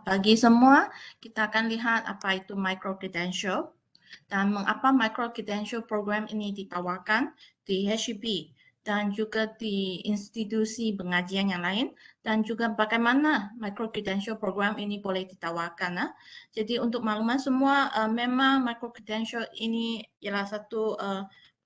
Bagi semua, kita akan lihat apa itu micro-credential dan mengapa micro-credential program ini ditawarkan di HEB dan juga di institusi pengajian yang lain dan juga bagaimana micro-credential program ini boleh ditawarkan. Jadi untuk makluman semua, memang micro-credential ini ialah satu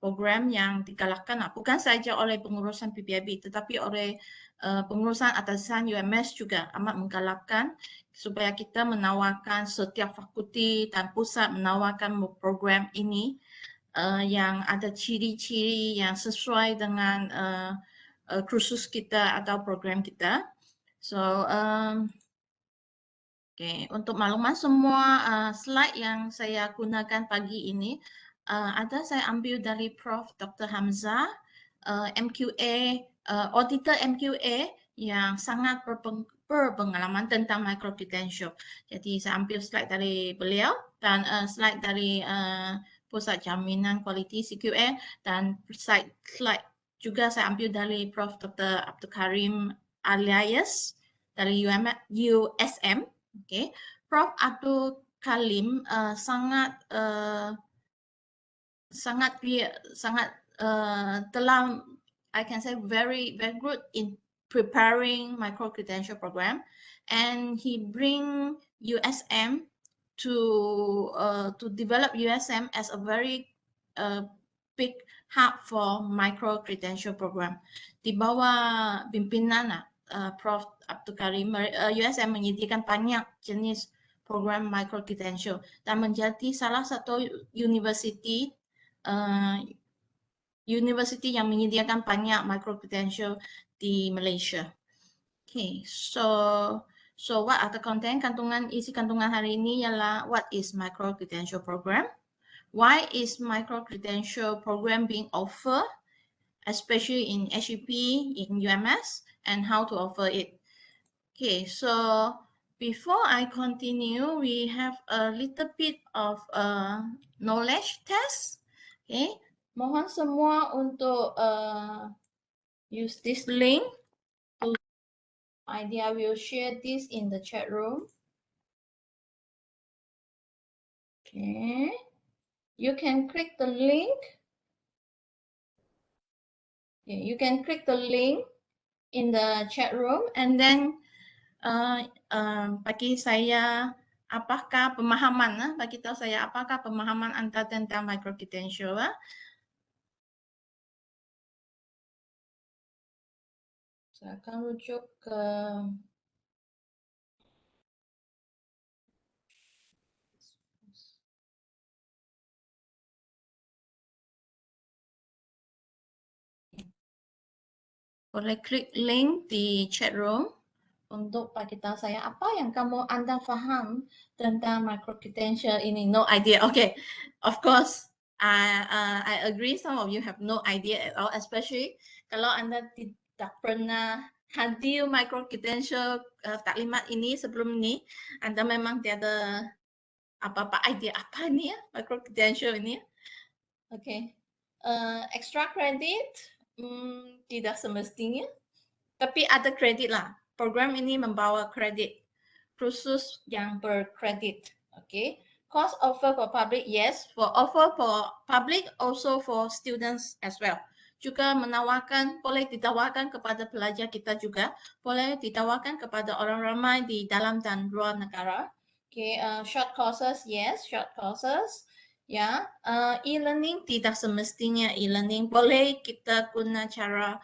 program yang digalakkan bukan saja oleh pengurusan PPIB tetapi oleh pengurusan atasan UMS juga amat menggalakkan supaya kita menawarkan setiap fakulti dan pusat menawarkan program ini yang ada ciri-ciri yang sesuai dengan kursus kita atau program kita. So, untuk makluman semua slide yang saya gunakan pagi ini ada saya ambil dari Prof. Dr. Hamzah, MQA, auditor MQA yang sangat berpengalaman tentang micro-credential. Jadi saya ambil slide dari beliau dan slide dari Pusat Jaminan Kualiti CQA dan slide juga saya ambil dari Prof. Dr. Abdul Karim Alias dari USM. Okay. Prof. Abdul Karim sangat telah, I can say, very good in preparing micro-credential program, and he bring USM to develop USM as a very big hub for micro-credential program. Di bawah pimpinan Prof. Abdul Karim, USM menyediakan banyak jenis program micro-credential dan menjadi salah satu university yang menyediakan banyak micro-credential di Malaysia. Okay, so what are the content isi kantungan hari ini ialah what is micro-credential program? Why is micro-credential program being offered, especially in HEB, in UMS, and how to offer it? Okay, so before I continue, we have a little bit of a knowledge test. Okay, mohon semua untuk use this link. I will share this in the chat room. Okay, you can click the link. Okay, you can click the link in the chat room and then bagi saya apakah pemahaman bagi tahu saya apakah pemahaman Anda tentang micro-credential. Saya akan rujuk ke boleh klik link di chat room untuk bagi tahu saya apa yang Anda faham tentang micro-credential ini. No idea. Okay, of course, I agree. Some of you have no idea at all, especially kalau Anda tidak pernah hadir micro-credential taklimat ini sebelum ini, Anda memang tiada apa-apa idea apa ini ya micro-credential ini. Okay, extra credit tidak semestinya, tapi ada kredit lah. Program ini membawa kredit, khusus yang berkredit. Okay. Cost offer for public, yes. Offer for public, also for students as well. Juga boleh ditawarkan kepada pelajar kita juga, boleh ditawarkan kepada orang ramai di dalam dan luar negara. Okay, short courses, yes, short courses. Ya, e-learning tidak semestinya e-learning. Boleh kita guna cara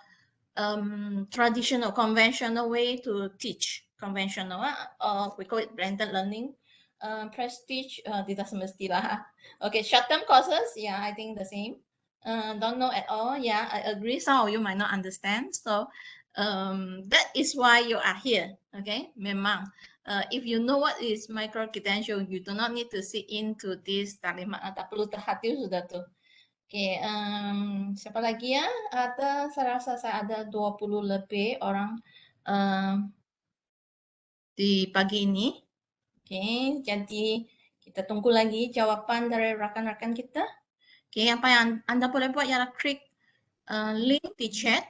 traditional, conventional way to teach. Conventional, we call it blended learning. Prestige, tidak semestilah. Okay, short-term courses, yeah, I think the same. Don't know at all, yeah, I agree. Some of you might not understand. So, that is why you are here, okay? Memang, if you know what is micro-credential, you do not need to sit into this taklimat. Tak perlu terhati sudah tuh. Oke, siapa lagi ya? Saya rasa saya ada 20 lebih orang di pagi ini. Oke, jadi kita tunggu lagi jawaban dari rakan-rakan kita. Oke, apa yang Anda boleh buat ialah klik link di chat.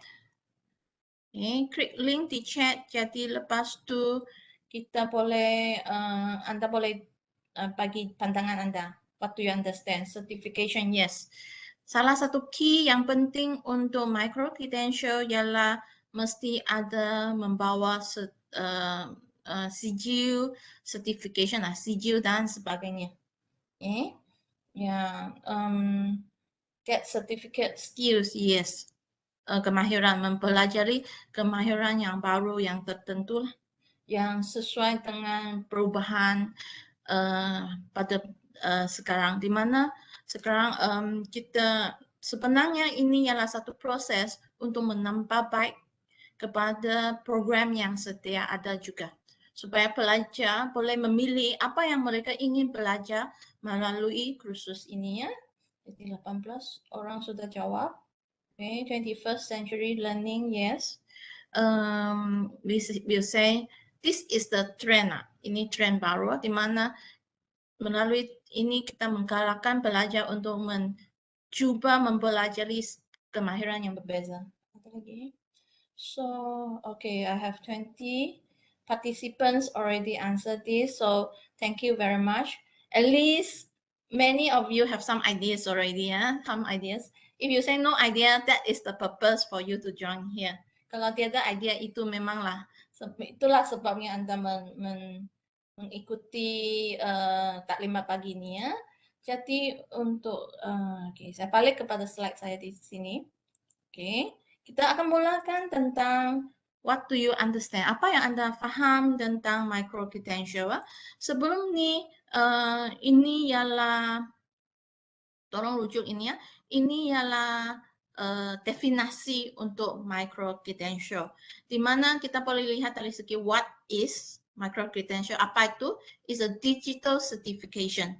Oke, klik link di chat. Jadi lepas tu kita boleh, Anda boleh bagi pandangan Anda. What do you understand? Certification, yes. Salah satu key yang penting untuk micro credential ialah mesti ada membawa sijil, certification, sijil dan sebagainya. Okay. Ya, get certificate skills, yes. Kemahiran, mempelajari kemahiran yang baru, yang tertentu, yang sesuai dengan perubahan pada sekarang, di mana sekarang kita sebenarnya ini ialah satu proses untuk menambah baik kepada program yang sedia ada juga, supaya pelajar boleh memilih apa yang mereka ingin belajar melalui kursus ini ya. Jadi 18 orang sudah jawab. Okay, 21st century learning, yes. We say this is the trend. Ini trend baru di mana melalui ini kita menggalakkan pelajar untuk mencuba mempelajari kemahiran yang berbeza. Apa lagi? So, okay, I have 20 participants already answered this. So, thank you very much. At least many of you have some ideas already, yeah? Some ideas. If you say no idea, that is the purpose for you to join here. Kalau tiada idea itu memanglah, itulah sebabnya Anda mengikuti taklimat pagi ini ya. Jadi untuk, okay, saya balik kepada slide saya di sini. Okay, kita akan mulakan tentang what do you understand? Apa yang Anda faham tentang micro credential? Sebelum ini ialah, tolong rujuk ini ya, ini ialah definisi untuk micro credential, di mana kita boleh lihat dari segi what is micro credential, apa itu, is a digital certification.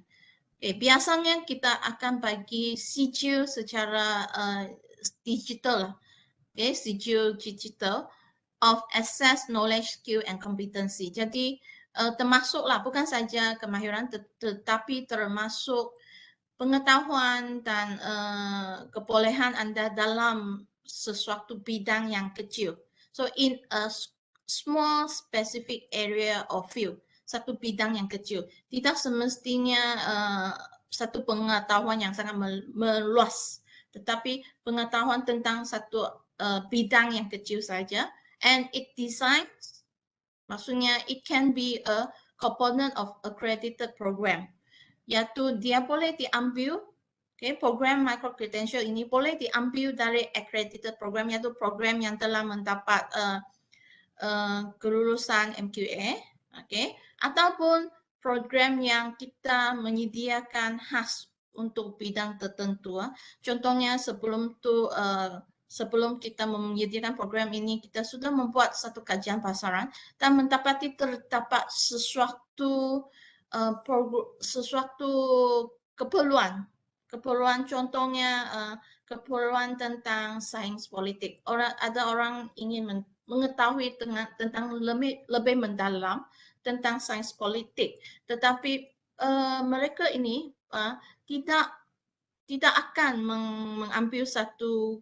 Okay, biasanya kita akan bagi sijil secara digital, okay, sijil digital of access, knowledge, skill, and competency. Jadi termasuklah bukan saja kemahiran, tetapi termasuk pengetahuan dan kebolehan Anda dalam sesuatu bidang yang kecil. So in a small specific area or field, satu bidang yang kecil. Tidak semestinya satu pengetahuan yang sangat meluas, tetapi pengetahuan tentang satu bidang yang kecil saja. And it designs, maksudnya it can be a component of accredited program, yaitu dia boleh diambil, okay, program micro credential ini boleh diambil dari accredited program, yaitu program yang telah mendapat kelulusan MQA, okay, ataupun program yang kita menyediakan khas untuk bidang tertentu. Contohnya sebelum kita menyediakan program ini, kita sudah membuat satu kajian pasaran dan mendapati terdapat sesuatu keperluan, contohnya keperluan tentang sains politik. Ada orang ingin mengetahui tentang lebih mendalam tentang sains politik, tetapi mereka ini tidak akan mengambil satu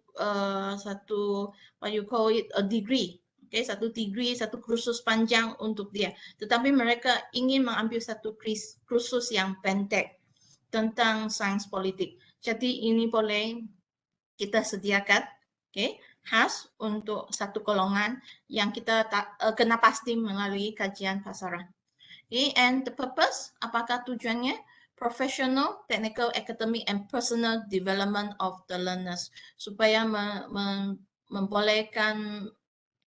what you call it, a degree, okay, satu degree, satu kursus panjang untuk dia, tetapi mereka ingin mengambil satu kursus yang pendek tentang sains politik. Jadi ini boleh kita sediakan, okay, khas untuk satu golongan yang kita kena pasti melalui kajian pasaran. Okay, and the purpose, apakah tujuannya? Professional, technical, academic, and personal development of the learners, supaya membolehkan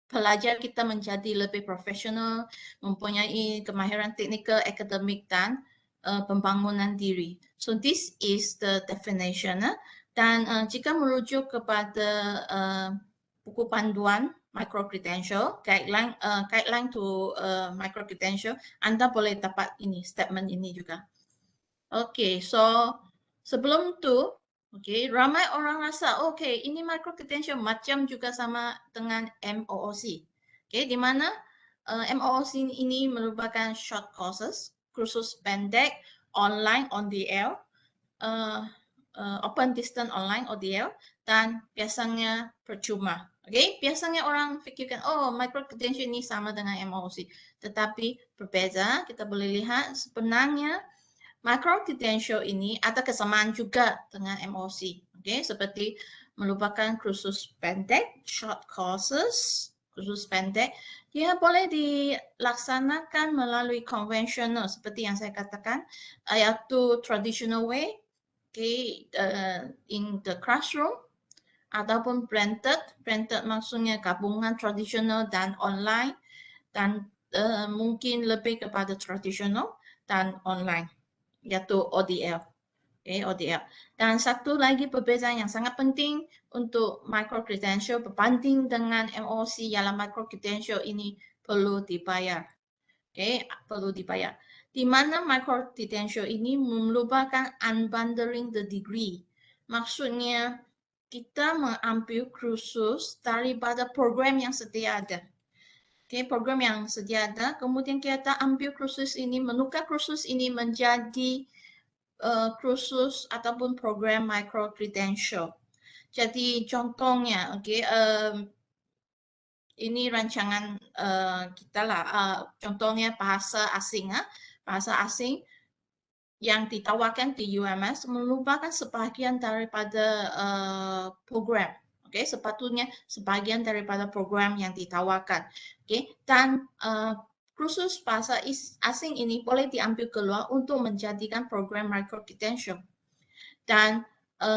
pelajar kita menjadi lebih profesional, mempunyai kemahiran teknikal, akademik, dan pembangunan diri. So this is the definition. Dan jika merujuk kepada buku panduan micro credential, guideline to micro credential, Anda boleh dapat ini statement ini juga. Okay, so sebelum itu, okay, ramai orang rasa, okay, ini micro credential macam juga sama dengan MOOC. Okay, di mana MOOC ini merupakan short courses, kursus pendek, online, on the air, open distance online, ODL, dan biasanya percuma. Oke, biasanya orang pikirkan, oh micro credential ini sama dengan MOOC. Tetapi berbeda, kita boleh lihat sebenarnya micro credential ini ada kesamaan juga dengan MOOC. Oke, seperti merupakan kursus pendek, short courses, kursus pendek, dia boleh dilaksanakan melalui konvensional seperti yang saya katakan, yaitu traditional way, okay, in the classroom, ataupun blended maksudnya gabungan tradisional dan online, dan mungkin lebih kepada tradisional dan online, yaitu ODL. Okay, ODL. Dan satu lagi perbezaan yang sangat penting untuk micro credential berbanding dengan MOOC ialah micro credential ini perlu dibayar. Okay, perlu dibayar. Di mana micro credential ini merupakan unbundling the degree. Maksudnya kita mengambil kursus daripada program yang sedia ada. Okay, program yang sedia ada, kemudian kita ambil kursus ini, menukar kursus ini menjadi kursus ataupun program micro credential. Jadi contohnya, okay, ini rancangan kita lah, contohnya bahasa asing, bahasa asing yang ditawarkan di UMS merupakan sebagian daripada program. Okay, sepatutnya sebagian daripada program yang ditawarkan. Okay, dan kursus bahasa asing ini boleh diambil keluar untuk menjadikan program micro credential. Dan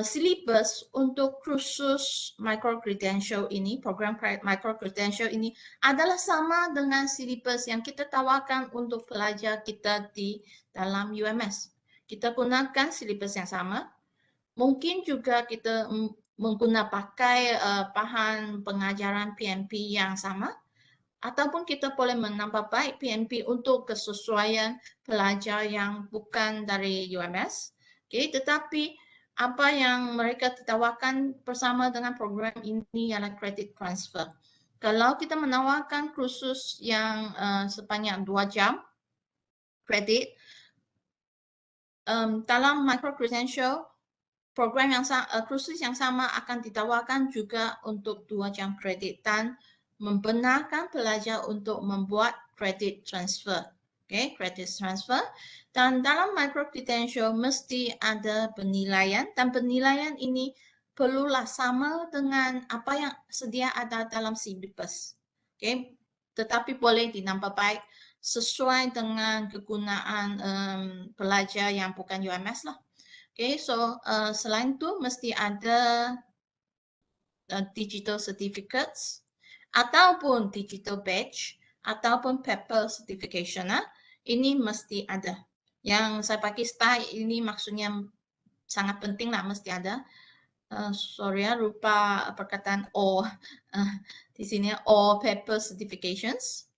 silibus untuk kursus micro credential ini, program micro credential ini adalah sama dengan silibus yang kita tawarkan untuk pelajar kita di dalam UMS. Kita gunakan silibus yang sama. Mungkin juga kita menggunakan pakai bahan pengajaran PMP yang sama, ataupun kita boleh menambah baik PMP untuk kesesuaian pelajar yang bukan dari UMS. Okay, tetapi apa yang mereka tawarkan bersama dengan program ini ialah credit transfer. Kalau kita menawarkan kursus yang sebanyak 2 jam kredit, dalam micro credential, program yang kursus yang sama akan ditawarkan juga untuk 2 jam kredit dan membenarkan pelajar untuk membuat credit transfer. Okay, credit transfer. Dan dalam micro credential mesti ada penilaian, dan penilaian ini perlulah sama dengan apa yang sedia ada dalam silibus. Okay, tetapi boleh dinambah baik sesuai dengan kegunaan pelajar yang bukan UMS lah. Okay, so selain itu mesti ada digital certificates ataupun digital badge ataupun paper certification. Ini mesti ada. Yang saya pakai style ini maksudnya sangat penting lah, mesti ada. Sorry ya, lupa perkataan O di sini, all paper certifications.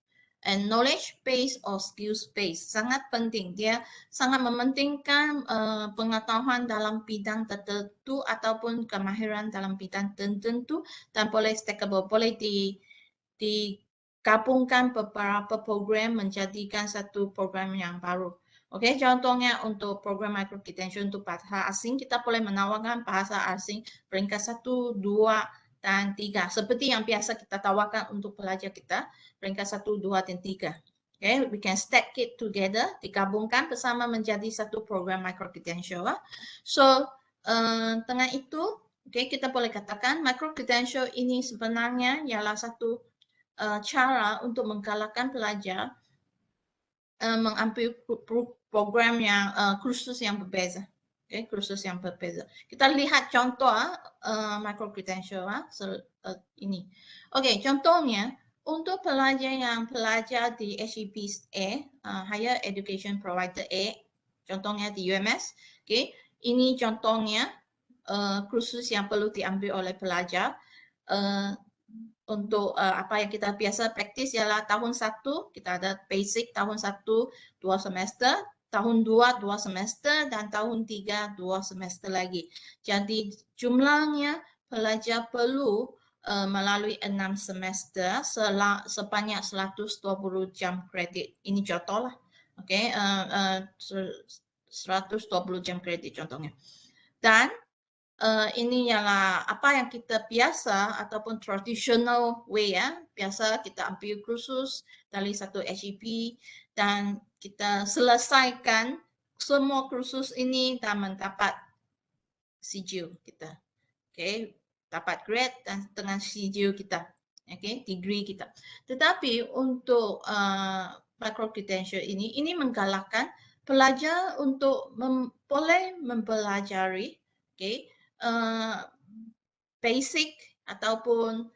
And knowledge base or skills base sangat penting. Dia sangat mementingkan pengetahuan dalam bidang tertentu ataupun kemahiran dalam bidang tertentu, dan boleh stackable, boleh digabungkan beberapa program menjadikan satu program yang baru. Oke, contohnya untuk program micro credential untuk bahasa asing, kita boleh menawarkan bahasa asing peringkat 1, 2, dan 3. Seperti yang biasa kita tawarkan untuk pelajar kita, peringkat 1, 2, dan 3. Okay, we can stack it together, digabungkan bersama menjadi satu program micro credential. So, dengan itu, okay, kita boleh katakan micro credential ini sebenarnya ialah satu cara untuk menggalakkan pelajar mengambil program yang kursus yang berbeza. Okay, kursus yang berbeza. Kita lihat contoh micro credential ini. Okay, contohnya untuk pelajar yang belajar di HEB A, Higher Education Provider A, contohnya di UMS. Okay, ini contohnya kursus yang perlu diambil oleh pelajar. Untuk apa yang kita biasa praktis ialah tahun 1 kita ada basic, tahun 1 2 semester, tahun 2 2 semester, dan tahun 3 2 semester lagi. Jadi jumlahnya pelajar perlu melalui 6 semester sebanyak 120 jam kredit. Ini contoh lah. Okay, 120 jam kredit contohnya. Dan ini ialah apa yang kita biasa ataupun traditional way ya. Biasa kita ambil kursus dari satu HEP dan kita selesaikan semua kursus ini dan mendapat sijil kita. Okay, dapat grade dan dengan sijil kita. Okay, degree kita. Tetapi untuk micro credential ini menggalakkan pelajar untuk boleh mempelajari, okay, basic ataupun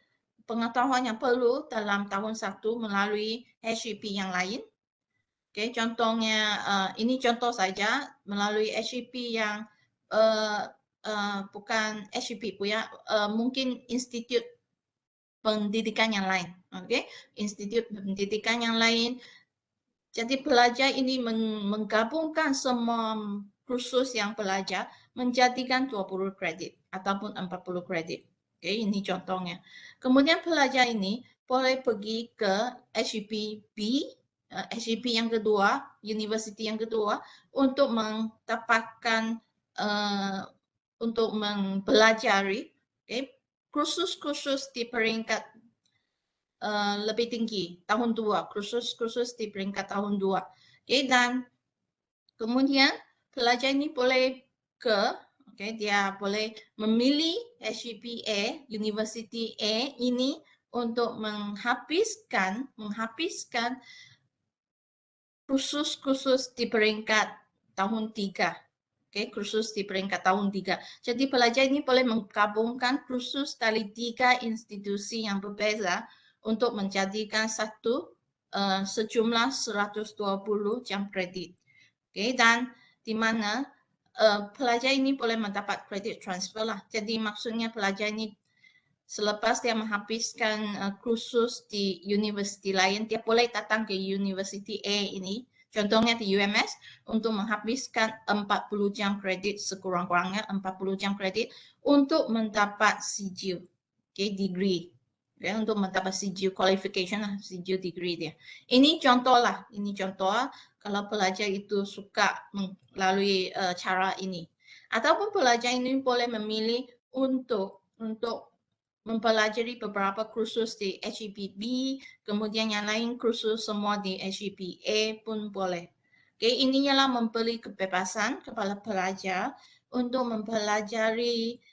pengetahuan yang perlu dalam tahun 1 melalui HEP yang lain. Okay, contohnya ini contoh saja melalui HEP yang bukan HEP punya, mungkin institut pendidikan yang lain. Okay, institut pendidikan yang lain. Jadi pelajar ini menggabungkan semua kursus yang pelajar menjadikan 20 kredit ataupun 40 kredit. Okay, ini contohnya. Kemudian pelajar ini boleh pergi ke HEP B, HEP yang kedua, university yang kedua, untuk mendapatkan untuk mempelajari kursus-kursus di peringkat lebih tinggi, tahun 2, kursus-kursus di peringkat tahun 2. Okay, dan kemudian pelajar ini boleh dia boleh memilih HEP A, University A ini untuk menghabiskan kursus-kursus di peringkat tahun 3. Okay, kursus di peringkat tahun 3. Jadi pelajar ini boleh menggabungkan kursus dari 3 institusi yang berbeza untuk menjadikan sejumlah 120 jam kredit. Okay, dan di mana pelajar ini boleh mendapat kredit transfer lah. Jadi maksudnya pelajar ini selepas dia menghabiskan kursus di universiti lain, dia boleh datang ke University A ini, contohnya di UMS, untuk menghabiskan 40 jam kredit, sekurang-kurangnya 40 jam kredit untuk mendapat sijil, degree. Ya, untuk mendapat sijil qualification lah, sijil degree dia. Ini contoh kalau pelajar itu suka melalui cara ini. Ataupun pelajar ini boleh memilih untuk mempelajari beberapa kursus di HEP B, kemudian yang lain kursus semua di HEP A pun boleh. Okay, ini ialah memberi kebebasan kepada pelajar untuk mempelajari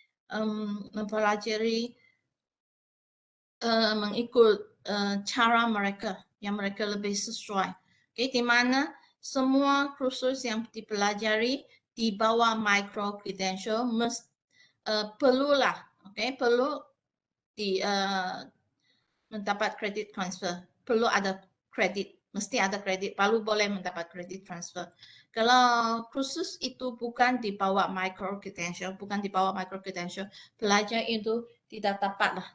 mengikut cara mereka yang mereka lebih sesuai. Okay, di mana semua kursus yang dipelajari di bawah micro credential perlulah, perlu mendapat kredit transfer. Perlu ada kredit, mesti ada kredit, baru boleh mendapat kredit transfer. Kalau kursus itu bukan di bawah micro credential, pelajar itu tidak dapat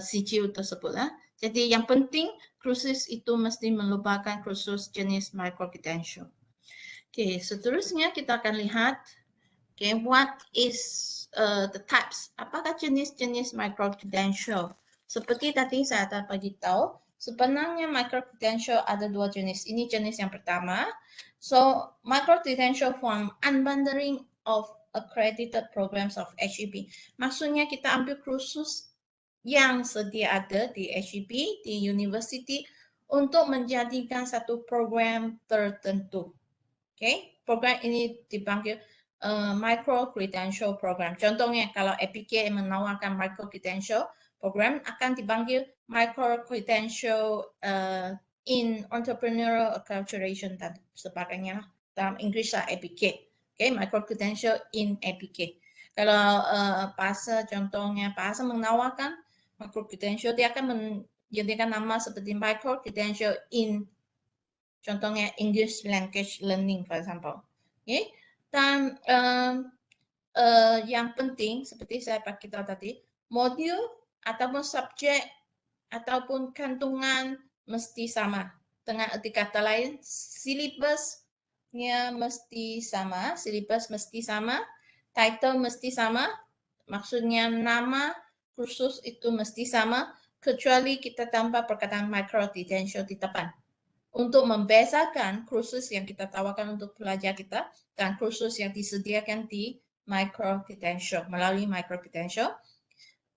sijil tersebut. Jadi yang penting kursus itu mesti merupakan kursus jenis micro credential. Oke, seterusnya kita akan lihat what is the types. Apakah jenis-jenis micro credential? Seperti tadi saya telah beritahu, sebenarnya micro credential ada 2 jenis. Ini jenis yang pertama. So, micro credential form unbundling of accredited programs of HEP. Maksudnya kita ambil kursus yang sedia ada di HEP, di university, untuk menjadikan satu program tertentu. Okay, program ini dipanggil micro credential program. Contohnya kalau APK menawarkan micro credential program akan dipanggil micro credential in entrepreneurial acculturation dan sebagainya. Dalam Inggris lah APK. Okay, micro credential in APK. Kalau contohnya bahasa menawarkan micro credential, dia akan menjadikan nama seperti micro credential in contohnya English language learning, for example. Okay? Dan yang penting seperti saya pakai tadi, modul ataupun subjek ataupun kantungan mesti sama. Dengan arti kata lain, silibusnya mesti sama, title mesti sama, maksudnya nama kursus itu mesti sama, kecuali kita tambah perkataan micro credential di depan. untuk membezakan kursus yang kita tawarkan untuk pelajar kita dan kursus yang disediakan di micro credential melalui micro credential.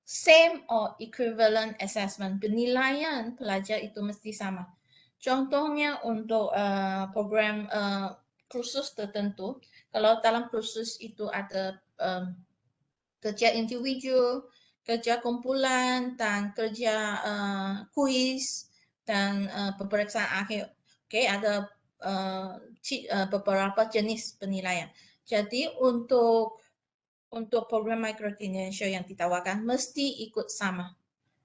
Same or equivalent assessment, penilaian pelajar itu mesti sama. Contohnya untuk program kursus tertentu, kalau dalam kursus itu ada kerja individu, kerja kumpulan, dan kerja kuis, dan peperiksaan akhir. Oke, ada beberapa jenis penilaian. Jadi untuk program micro credential yang ditawarkan mesti ikut sama.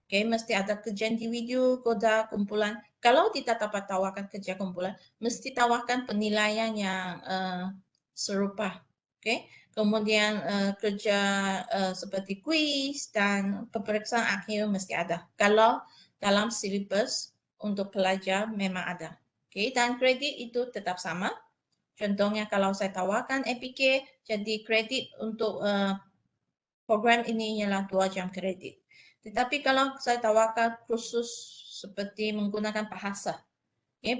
Oke, mesti ada kerja individu, kerja kumpulan. Kalau tidak dapat tawarkan kerja kumpulan, mesti tawarkan penilaian yang serupa. Oke, kemudian kerja seperti kuis dan peperiksaan akhir mesti ada. Kalau dalam silibus untuk pelajar memang ada. Oke, dan kredit itu tetap sama. Contohnya kalau saya tawarkan APK, jadi kredit untuk program ini ialah 2 jam kredit. Tetapi kalau saya tawarkan kursus seperti menggunakan bahasa,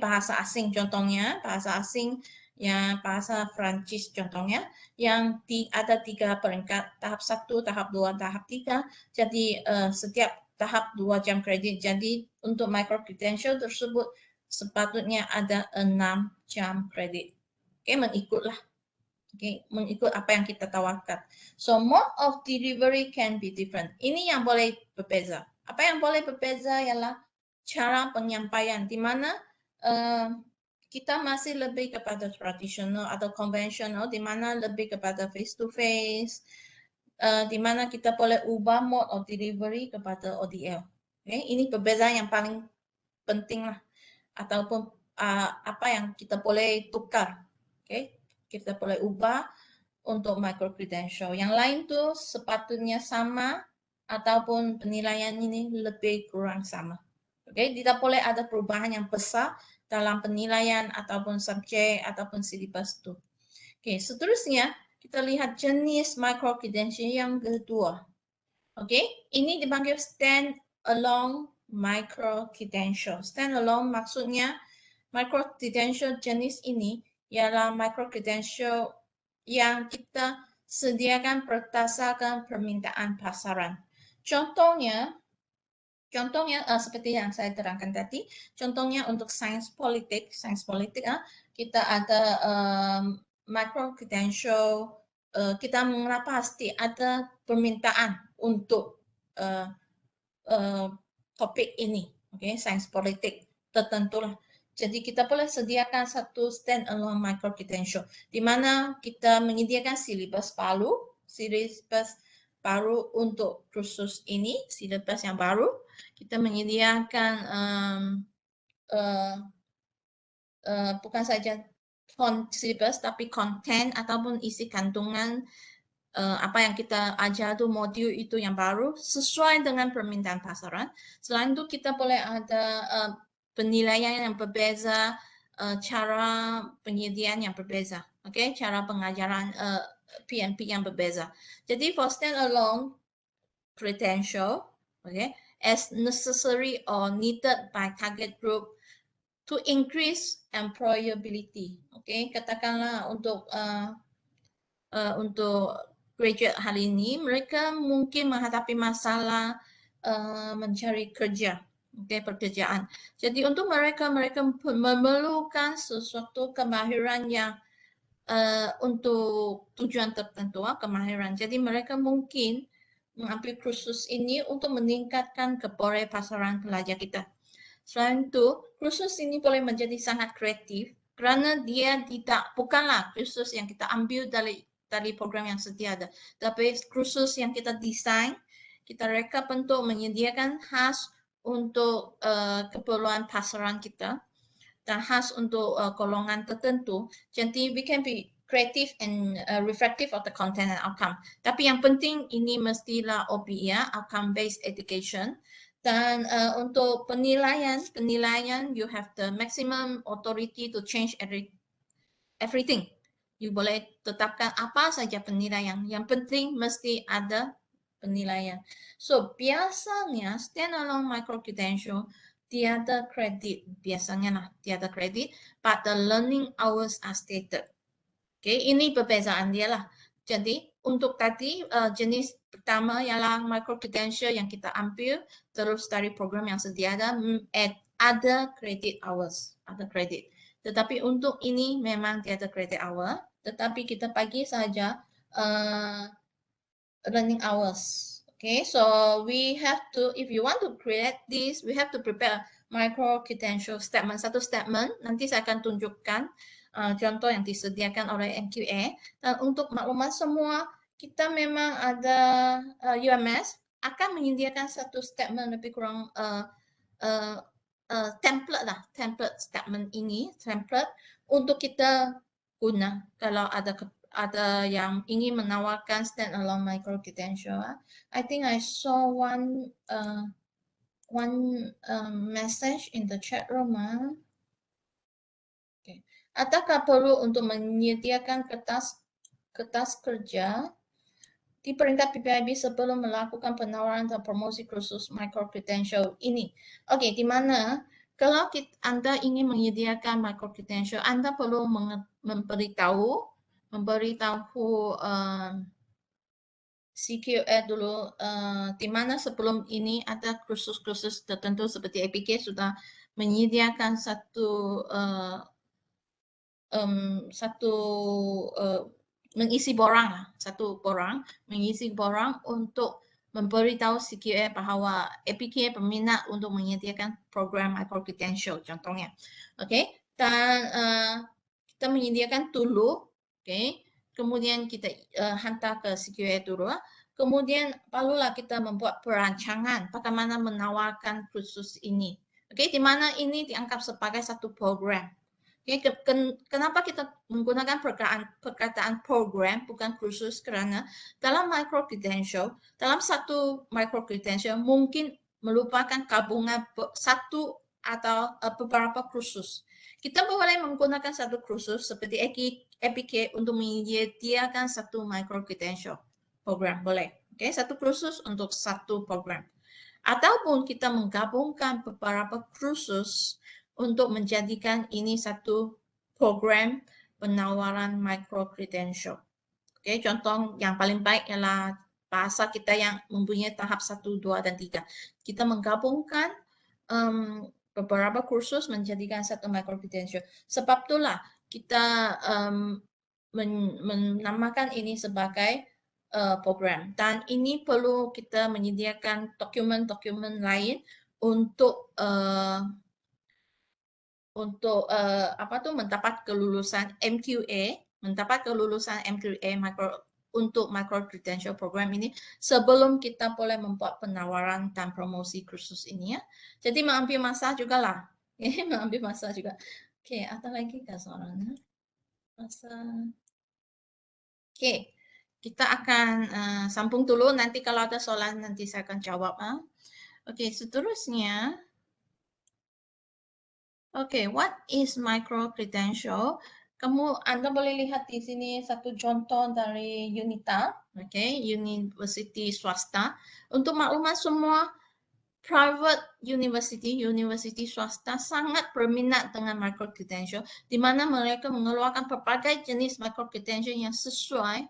bahasa asing contohnya, bahasa asing yang bahasa Prancis contohnya, yang ada 3 peringkat, tahap 1, tahap 2, tahap 3. Jadi setiap tahap 2 jam kredit. Jadi untuk micro credential tersebut sepatutnya ada 6 jam kredit. Mengikutlah. Mengikut apa yang kita tawarkan. So mode of delivery can be different. Ini yang boleh berbeza. Apa yang boleh berbeza ialah cara penyampaian, di mana kita masih lebih kepada tradisional atau konvensional, di mana lebih kepada face to face, di mana kita boleh ubah mode of delivery kepada ODL. Ini perbezaan yang paling penting lah, ataupun apa yang kita boleh tukar. Kita boleh ubah untuk micro credential. Yang lain tuh sepatutnya sama ataupun penilaian ini lebih kurang sama. Tidak boleh ada perubahan yang besar dalam penilaian ataupun subjek ataupun silibus itu. Seterusnya kita lihat jenis micro credential yang kedua. Ini dipanggil stand alone micro credential. Stand alone maksudnya micro credential jenis ini ialah micro credential yang kita sediakan berdasarkan permintaan pasaran. Contohnya seperti yang saya terangkan tadi, contohnya untuk sains politik kita ada micro credential, kita pasti ada permintaan untuk topik ini, sains politik tertentu lah. Jadi kita boleh sediakan satu stand-alone micro credential, di mana kita menyediakan silibus baru untuk kursus ini, silibus yang baru. Kita menyediakan bukan saja silibus, tapi konten ataupun isi kandungan apa yang kita ajar itu modul itu yang baru sesuai dengan permintaan pasaran. Selain itu kita boleh ada penilaian yang berbeza, cara penyediaan yang berbeza, cara pengajaran PNP yang berbeza. Jadi for standalone credential, as necessary or needed by target group to increase employability. Katakanlah untuk graduate hari ini, mereka mungkin menghadapi masalah mencari kerja, pekerjaan. Jadi untuk mereka memerlukan sesuatu kemahiran yang untuk tujuan tertentu, kemahiran. Jadi mereka mungkin mengambil kursus ini untuk meningkatkan keboleh pasaran pelajar kita. Selain itu, kursus ini boleh menjadi sangat kreatif kerana dia bukanlah kursus yang kita ambil dari program yang sedia ada, tapi kursus yang kita desain, kita reka untuk menyediakan khas untuk keperluan pasaran kita dan khas untuk golongan tertentu. Jadi we can be creative and reflective of the content and outcome. Tapi yang penting ini mestilah OBE, outcome based education. Dan untuk penilaian you have the maximum authority to change everything. You boleh tetapkan apa saja penilaian. Yang penting mesti ada penilaian. So biasanya standalone micro credential tiada kredit, biasanya lah tiada kredit, but the learning hours are stated. Okay, ini perbezaan dia lah. Jadi untuk tadi jenis pertama ialah micro credential yang kita ambil terus dari program yang sedia ada credit hours, ada kredit. Tetapi untuk ini memang tiada credit hour, tetapi kita bagi saja learning hours. Okay, so we have to, if you want to create this, we have to prepare micro credential statement. Satu statement, nanti saya akan tunjukkan contoh yang disediakan oleh MQA. Dan untuk maklumat semua, kita memang ada UMS akan menyediakan satu statement lebih kurang template lah, template statement ini, template untuk kita guna kalau ada yang ingin menawarkan standalone micro credential. I think I saw one message in the chat room. Okay. Adakah perlu untuk menyediakan kertas kerja di peringkat PPIB sebelum melakukan penawaran dan promosi kursus micro credential ini? Oke, di mana kalau Anda ingin menyediakan micro credential, Anda perlu memberitahu CQA dulu, di mana sebelum ini ada kursus-kursus tertentu seperti APK sudah menyediakan mengisi borang untuk memberitahu CQA bahwa APK berminat untuk menyediakan program micro credential contohnya. Oke, dan kita menyediakan dulu, oke. Kemudian kita hantar ke CQA dulu. Kemudian barulah kita membuat perancangan bagaimana menawarkan kursus ini. Oke, di mana ini dianggap sebagai satu program. Oke, kenapa kita menggunakan perkataan program bukan kursus? Karena dalam micro credential, dalam satu micro credential mungkin merupakan gabungan satu atau beberapa kursus. Kita boleh menggunakan satu kursus seperti APK untuk menyediakan satu micro credential program, boleh. Oke, satu kursus untuk satu program. Ataupun kita menggabungkan beberapa kursus untuk menjadikan ini satu program penawaran micro credential. Oke, contoh yang paling baik ialah bahasa kita yang mempunyai tahap 1, 2, dan 3. Kita menggabungkan beberapa kursus menjadikan satu micro credential. Sebab itulah kita menamakan ini sebagai program. Dan ini perlu kita menyediakan dokumen-dokumen lain untuk mendapat kelulusan MQA, untuk micro credential program ini sebelum kita boleh membuat penawaran dan promosi kursus ini ya. Jadi mengambil masa juga lah. Mengambil masa juga. Oke, ada lagi nggak soalnya? Masa. Oke, kita akan sambung dulu. Nanti kalau ada soalan nanti saya akan jawab. Oke, seterusnya. Oke, what is micro credential? Anda boleh lihat di sini satu contoh dari UNITA, university swasta. Untuk maklumat semua, private university swasta sangat berminat dengan micro credential, di mana mereka mengeluarkan berbagai jenis micro credential yang sesuai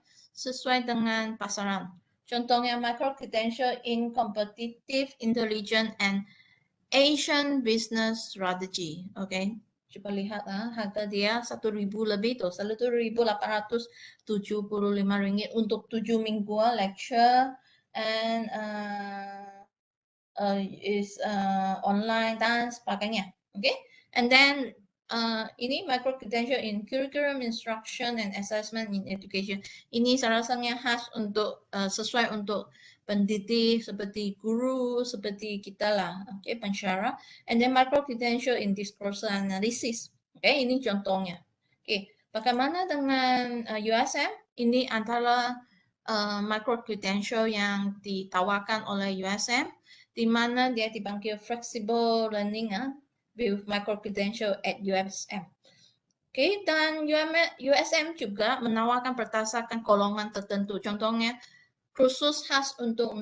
dengan pasaran. Contohnya micro credential in competitive intelligence and Asian Business Strategy. Oke, coba lihat harga dia 1.000 lebih tuh, 1.875 ringgit untuk 7 minggu lecture and is online dan sebagainya. Oke, and then ini micro credential in curriculum instruction and assessment in education. Ini salah satunya khas untuk sesuai untuk pendidik seperti guru, seperti kita lah, pensyarah. And then micro credential in discourse analysis. Ini contohnya. Bagaimana dengan USM? Ini antara micro credential yang ditawarkan oleh USM, di mana dia dipanggil flexible learning with micro credential at USM. Dan USM juga menawarkan berdasarkan golongan tertentu. Contohnya kursus khas untuk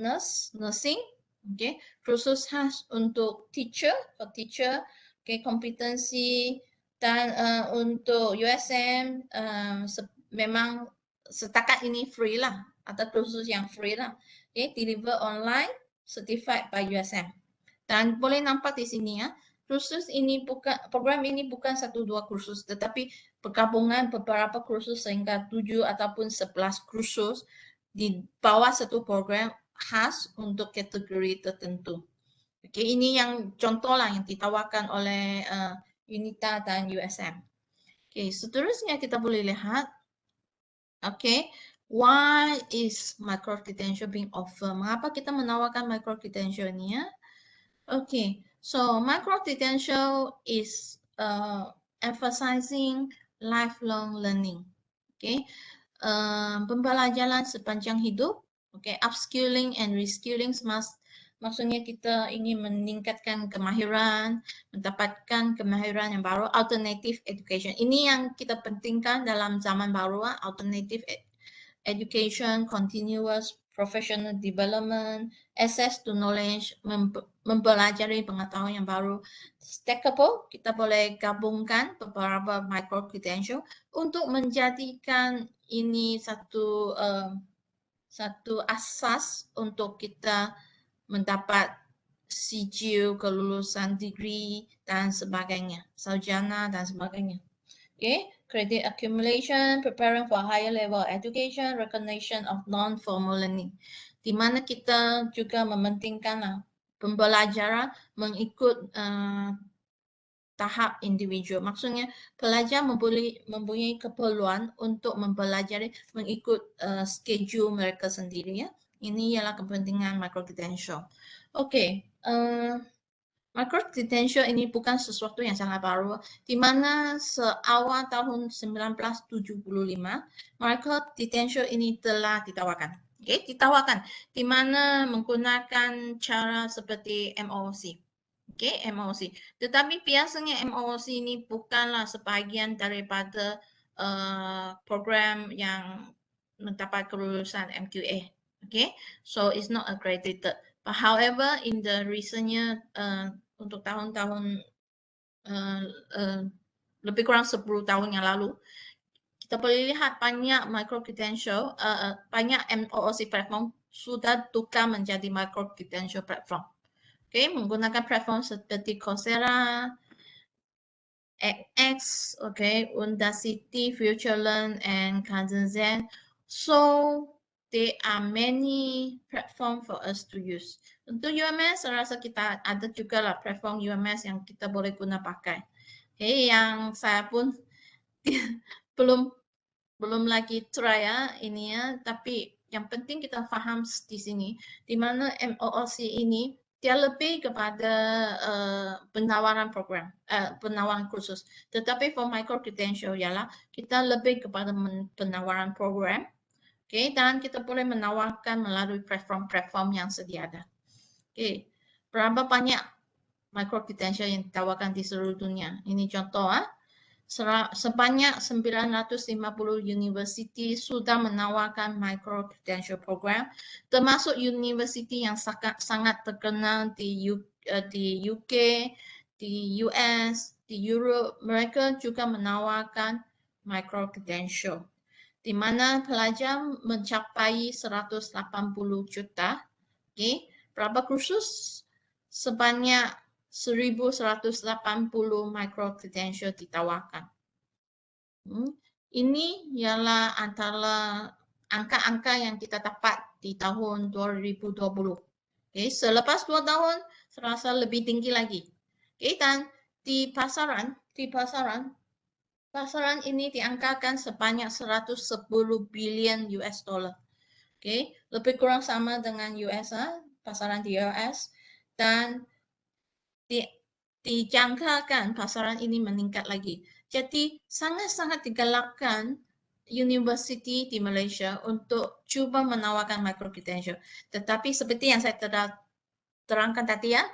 nursing, Okay, kursus khas untuk teacher, kompetensi, dan untuk USM memang setakat ini free lah, atau kursus yang free lah. Okay, deliver online, certified by USM. Dan boleh nampak di sini ya, program ini bukan 1-2 kursus, tetapi pergabungan beberapa kursus sehingga 7 ataupun 11 kursus di bawah satu program khas untuk kategori tertentu. Okey, ini yang contoh lah yang ditawarkan oleh UNITA dan USM. Okey, seterusnya kita boleh lihat, okey, why is micro credential being offered? Mengapa kita menawarkan micro credential ni ya? Okay, so micro credential is emphasizing lifelong learning. Okay, pembelajaran sepanjang hidup. Okay, upskilling and reskilling maksudnya kita ingin meningkatkan kemahiran, mendapatkan kemahiran yang baru, alternative education. Ini yang kita pentingkan dalam zaman baru, alternative education, continuous professional development, access to knowledge, mempelajari pengetahuan yang baru. Stackable, kita boleh gabungkan beberapa micro credential untuk menjadikan ini satu asas untuk kita mendapat sijil kelulusan degree dan sebagainya, sarjana dan sebagainya. Okay, credit accumulation, preparing for higher level education, recognition of non-formal learning. Di mana kita juga mementingkan pembelajaran mengikut tahap individu. Maksudnya pelajar mempunyai keperluan untuk mempelajari mengikut schedule mereka sendiri ya. Ini ialah kepentingan micro credential. Okay. Micro credential ini bukan sesuatu yang sangat baru, di mana seawal tahun 1975, micro credential ini telah ditawarkan. Okay, ditawarkan, di mana menggunakan cara seperti MOOC. Okay, MOOC. Tetapi biasanya MOOC ini bukanlah sebahagian daripada program yang mendapat kelulusan MQA. Okay, so it's not accredited. But however, in the recentnya untuk tahun-tahun lebih kurang 10 tahun yang lalu, kita boleh lihat banyak micro credential, banyak MOOC platform sudah tukar menjadi micro credential platform. Okay, menggunakan platform seperti Coursera, edX, okay, Udacity, FutureLearn, and Kaizen. So there are many platform for us to use. Untuk UMS, saya rasa kita ada juga lah platform UMS yang kita boleh guna pakai. Okay, yang saya pun belum lagi try ya ini ya, tapi yang penting kita faham di sini, di mana MOOC ini dia lebih kepada penawaran program, penawaran kursus. Tetapi for micro credential ialah kita lebih kepada penawaran program. Okay, dan kita boleh menawarkan melalui platform-platform yang sedia ada. Okay, berapa banyak micro credential yang ditawarkan di seluruh dunia? Ini contoh sebanyak 950 universiti sudah menawarkan micro credential program, termasuk universiti yang sangat terkenal di UK, di US, di Europe. Mereka juga menawarkan micro credential, di mana pelajar mencapai 180 juta. Okay. Berapa kursus? Sebanyak 1.180 micro credential ditawarkan. Ini ialah antara angka-angka yang kita dapat di tahun 2020. Okay. Selepas 2 tahun, saya rasa lebih tinggi lagi. Okay. Dan di pasaran ini diangkakan sebanyak 110 bilion US dollar. Okay. Lebih kurang sama dengan US, pasaran di US, dan dijangkakan pasaran ini meningkat lagi. Jadi sangat-sangat digalakkan universiti di Malaysia untuk cuba menawarkan micro credential. Tetapi seperti yang saya terangkan tadi ya,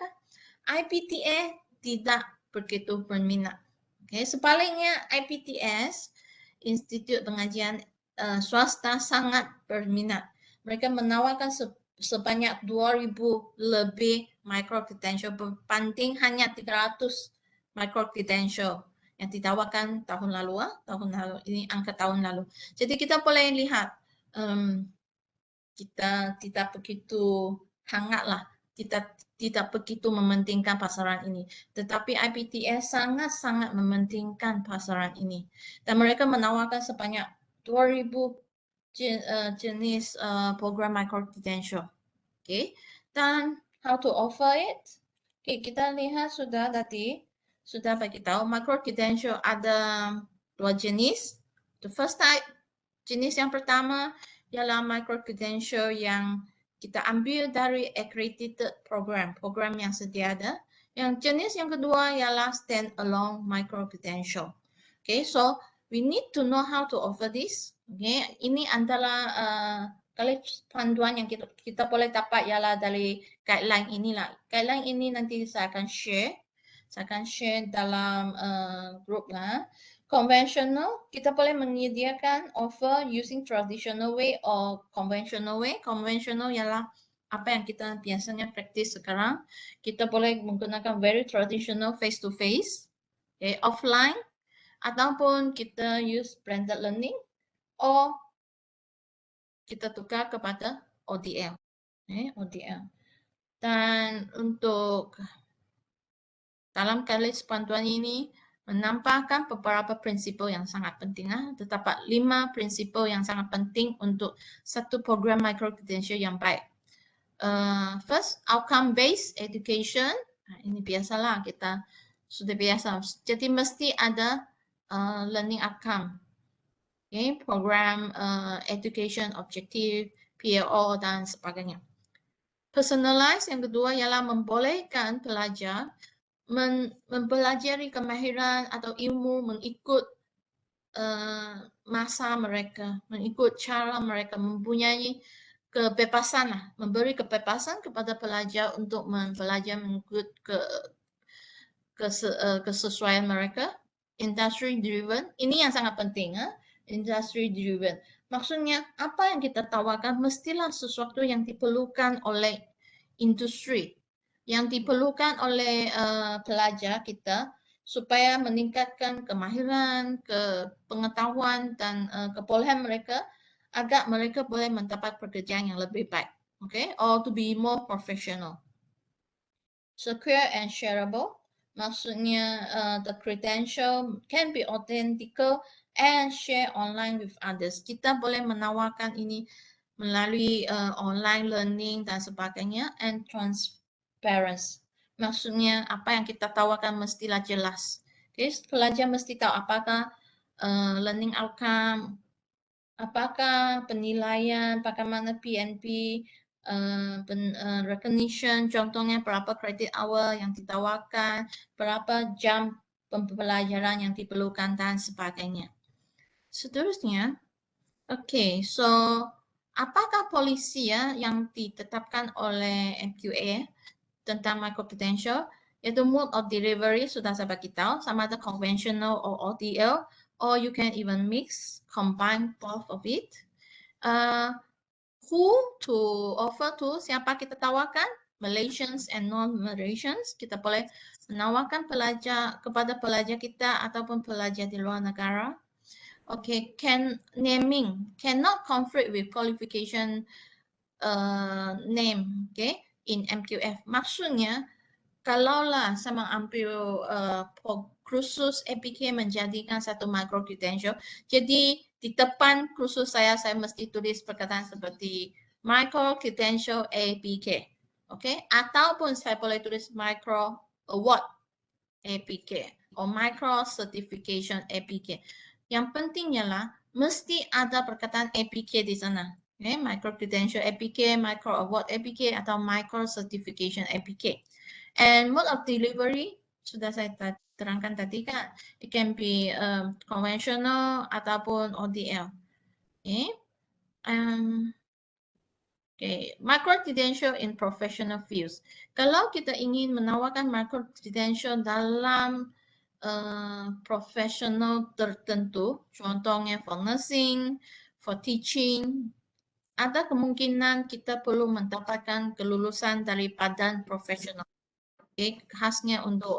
IPTA tidak begitu berminat. Okay. Sebaliknya IPTS, Institut Pengajian Swasta, sangat berminat. Mereka menawarkan sebanyak 2.000 lebih micro-credential berbanding hanya 300 micro-credential yang ditawarkan tahun lalu. Ini angka tahun lalu. Jadi kita boleh lihat kita tidak begitu hangatlah, kita tidak begitu mementingkan pasaran ini. Tetapi IPTS sangat-sangat mementingkan pasaran ini. Dan mereka menawarkan sebanyak 2.000 jenis program micro-credential. Okay. Dan how to offer it? Okay, kita lihat sudah bagi tahu micro-credential ada 2 jenis. The first type, jenis yang pertama ialah micro-credential yang kita ambil dari accredited program yang sedia ada. Yang jenis yang kedua ialah stand-alone micro-credential. Okay, so we need to know how to offer this. Okay, ini adalah kalau panduan yang kita boleh dapat ialah dari guideline inilah. Guideline ini nanti saya akan share dalam grup lah. Conventional, kita boleh menyediakan offer using traditional way or conventional way. Conventional ialah apa yang kita biasanya practice sekarang. Kita boleh menggunakan very traditional face to face, okay, offline, ataupun kita use blended learning, or kita tukar kepada ODL. ODL. Dan untuk dalam garis panduan ini menampakkan beberapa prinsipal yang sangat penting. Terdapat 5 prinsipal yang sangat penting untuk satu program micro-credential yang baik. First, outcome-based education. Ini biasalah, kita sudah biasa. Jadi mesti ada learning outcome. Okay, program education objective, PLO dan sebagainya. Personalize yang kedua ialah membolehkan pelajar mempelajari kemahiran atau ilmu mengikut masa mereka, mengikut cara mereka, mempunyai kebebasan lah, memberi kebebasan kepada pelajar untuk mempelajari mengikut kesesuaian mereka. Industry driven, ini yang sangat penting. Industry driven. Maksudnya apa yang kita tawarkan mestilah sesuatu yang diperlukan oleh industri, yang diperlukan oleh pelajar kita supaya meningkatkan kemahiran, pengetahuan dan kebolehan mereka agar mereka boleh mendapat pekerjaan yang lebih baik, okay? Or to be more professional. Secure and shareable, maksudnya the credential can be authentical and share online with others. Kita boleh menawarkan ini melalui online learning dan sebagainya, and transparency. Maksudnya apa yang kita tawarkan mestilah jelas. Okay? Pelajar mesti tahu apakah learning outcome, apakah penilaian, bagaimana PNP, recognition, contohnya berapa kredit hour yang ditawarkan, berapa jam pembelajaran yang diperlukan dan sebagainya. Seterusnya, okay, so apakah polisi yang ditetapkan oleh MQA tentang micro-credential? Yaitu mode of delivery sudah saya bagi tahu, sama ada conventional or ODL, or you can even mix, combine both of it. Who to offer to, siapa kita tawarkan? Malaysians and non-Malaysians. Kita boleh menawarkan pelajar kepada pelajar kita ataupun pelajar di luar negara. Okay, naming cannot conflict with qualification name, okay, in MQF. Maksudnya, kalaulah saya mengambil kursus APK menjadikan satu micro credential, jadi di depan kursus saya mesti tulis perkataan seperti micro credential APK, okay? Ataupun saya boleh tulis micro award APK atau micro certification APK. Yang penting ialah mesti ada perkataan APK di sana. Okay? Micro credential APK, micro award APK atau micro certification APK. And mode of delivery sudah saya terangkan tadi kan, it can be conventional ataupun ODL. Okay. Okay, micro credential in professional fields. Kalau kita ingin menawarkan micro credential dalam profesional tertentu, contohnya for nursing, for teaching, ada kemungkinan kita perlu mendapatkan kelulusan dari badan profesional. Okay, khasnya untuk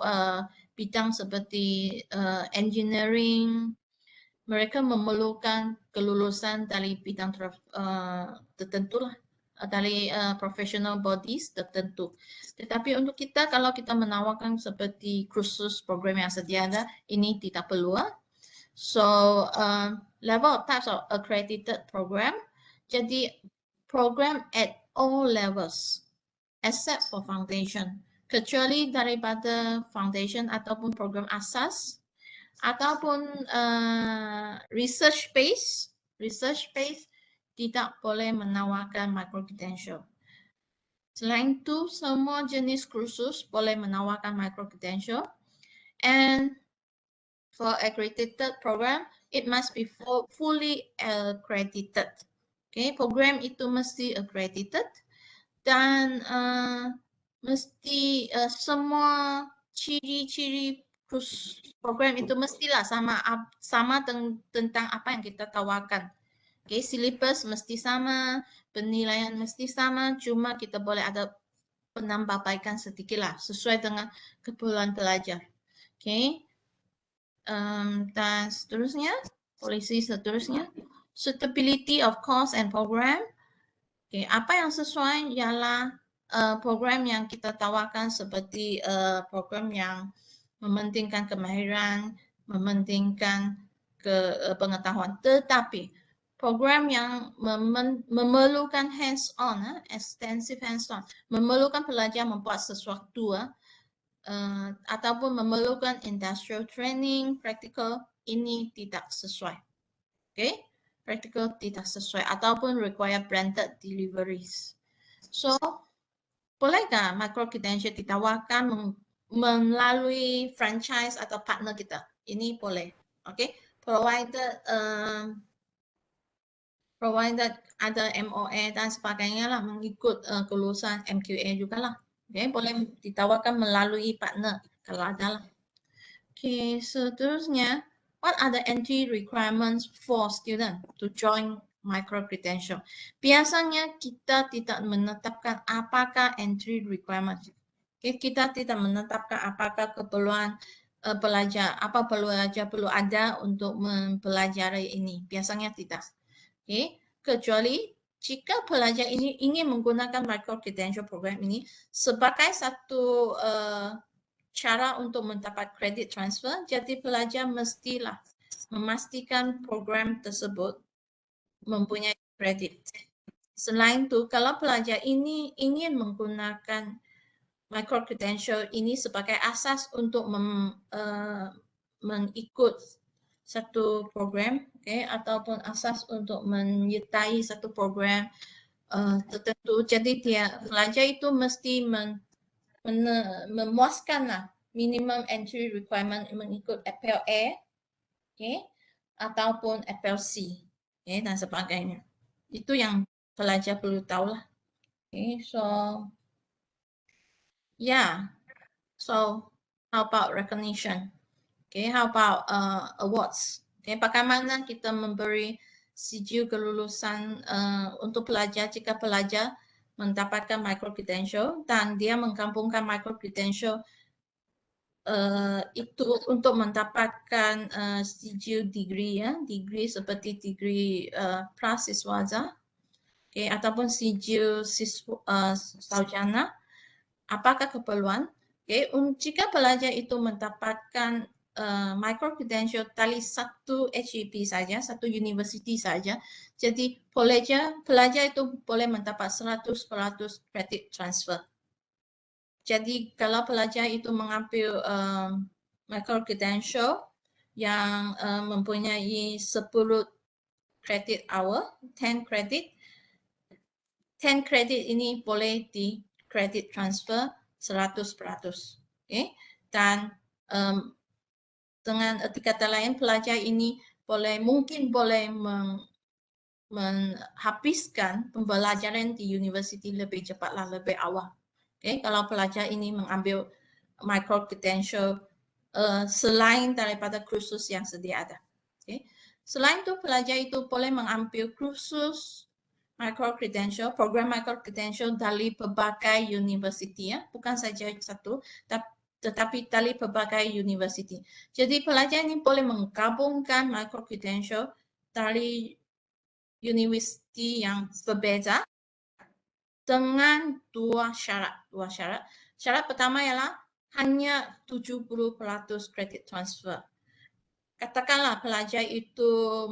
bidang seperti engineering, mereka memerlukan kelulusan dari bidang tertentu lah, dari professional bodies tertentu. Tetapi untuk kita, kalau kita menawarkan seperti kursus program yang sedia ada, ini tidak perlu. So, level of types of accredited program, jadi program at all levels, except for foundation. Kecuali daripada foundation ataupun program asas, ataupun research base tidak boleh menawarkan micro credential. Selain itu, semua jenis kursus boleh menawarkan micro credential, and for accredited program, it must be fully accredited. Okay, program itu mesti accredited dan mesti semua ciri-ciri program itu mestilah sama tentang apa yang kita tawarkan. Okay, syllabus mesti sama, penilaian mesti sama, cuma kita boleh ada penambahbaikan sedikit lah sesuai dengan keperluan pelajar. Okay. Dan seterusnya, polisi seterusnya, suitability of course and program. Okay, apa yang sesuai ialah program yang kita tawarkan seperti program yang mementingkan kemahiran, mementingkan pengetahuan. Tetapi program yang memerlukan hands-on, extensive hands-on, memerlukan pelajar membuat sesuatu, ataupun memerlukan industrial training, practical, ini tidak sesuai. Okay? Practical tidak sesuai ataupun require branded deliveries. So, bolehkah micro credential ditawarkan melalui franchise atau partner kita? Ini boleh. Okay? Provided ada MOA dan sebagainya lah, mengikut kelulusan MQA juga lah. Okay? Boleh ditawarkan melalui partner kalau ada lah. Okay, seterusnya, what are the entry requirements for student to join micro credential? Biasanya kita tidak menetapkan apakah entry requirement. Okay, kita tidak menetapkan apakah keperluan pelajar, apa pelajar perlu ada untuk mempelajari ini. Biasanya tidak. Okay, kecuali jika pelajar ini ingin menggunakan micro credential program ini sebagai satu cara untuk mendapat kredit transfer, jadi pelajar mestilah memastikan program tersebut mempunyai kredit. Selain itu, kalau pelajar ini ingin menggunakan micro credential ini sebagai asas untuk mengikut satu program, okay, ataupun asas untuk menyertai satu program tertentu, jadi pelajar itu mesti memuaskanlah minimum entry requirement mengikut FLA, okay, ataupun FLC, okay, dan sebagainya. Itu yang pelajar perlu tahu lah. Okay, so yeah, so how about recognition? Okay, how about awards? Okay, bagaimana kita memberi sijil kelulusan untuk pelajar jika pelajar mendapatkan micro credential dan dia menggabungkan micro credential itu untuk mendapatkan sijil degree, ya, degree seperti degree prasiswaja, okay, ataupun sijil sarjana. Apakah keperluan? Okay, jika pelajar itu mendapatkan micro credential dari satu HEP saja, satu universiti saja, jadi pelajar itu boleh mendapat 100% credit transfer. Jadi kalau pelajar itu mengambil micro credential yang mempunyai 10 credit hour, 10 credit ini boleh di credit transfer 100%. Okay? Dan dengan arti kata lain, pelajar ini mungkin boleh menghabiskan pembelajaran di universiti lebih cepatlah, lebih awal. Okay? Kalau pelajar ini mengambil micro credential selain daripada kursus yang sedia ada. Okay? Selain itu, pelajar itu boleh mengambil kursus micro-credential, program micro-credential dari berbagai universiti, ya, bukan saja satu, tetapi dari berbagai universiti. Jadi pelajar ini boleh menggabungkan micro-credential dari universiti yang berbeza dengan dua syarat. Syarat pertama ialah hanya 70% kredit transfer. Katakanlah pelajar itu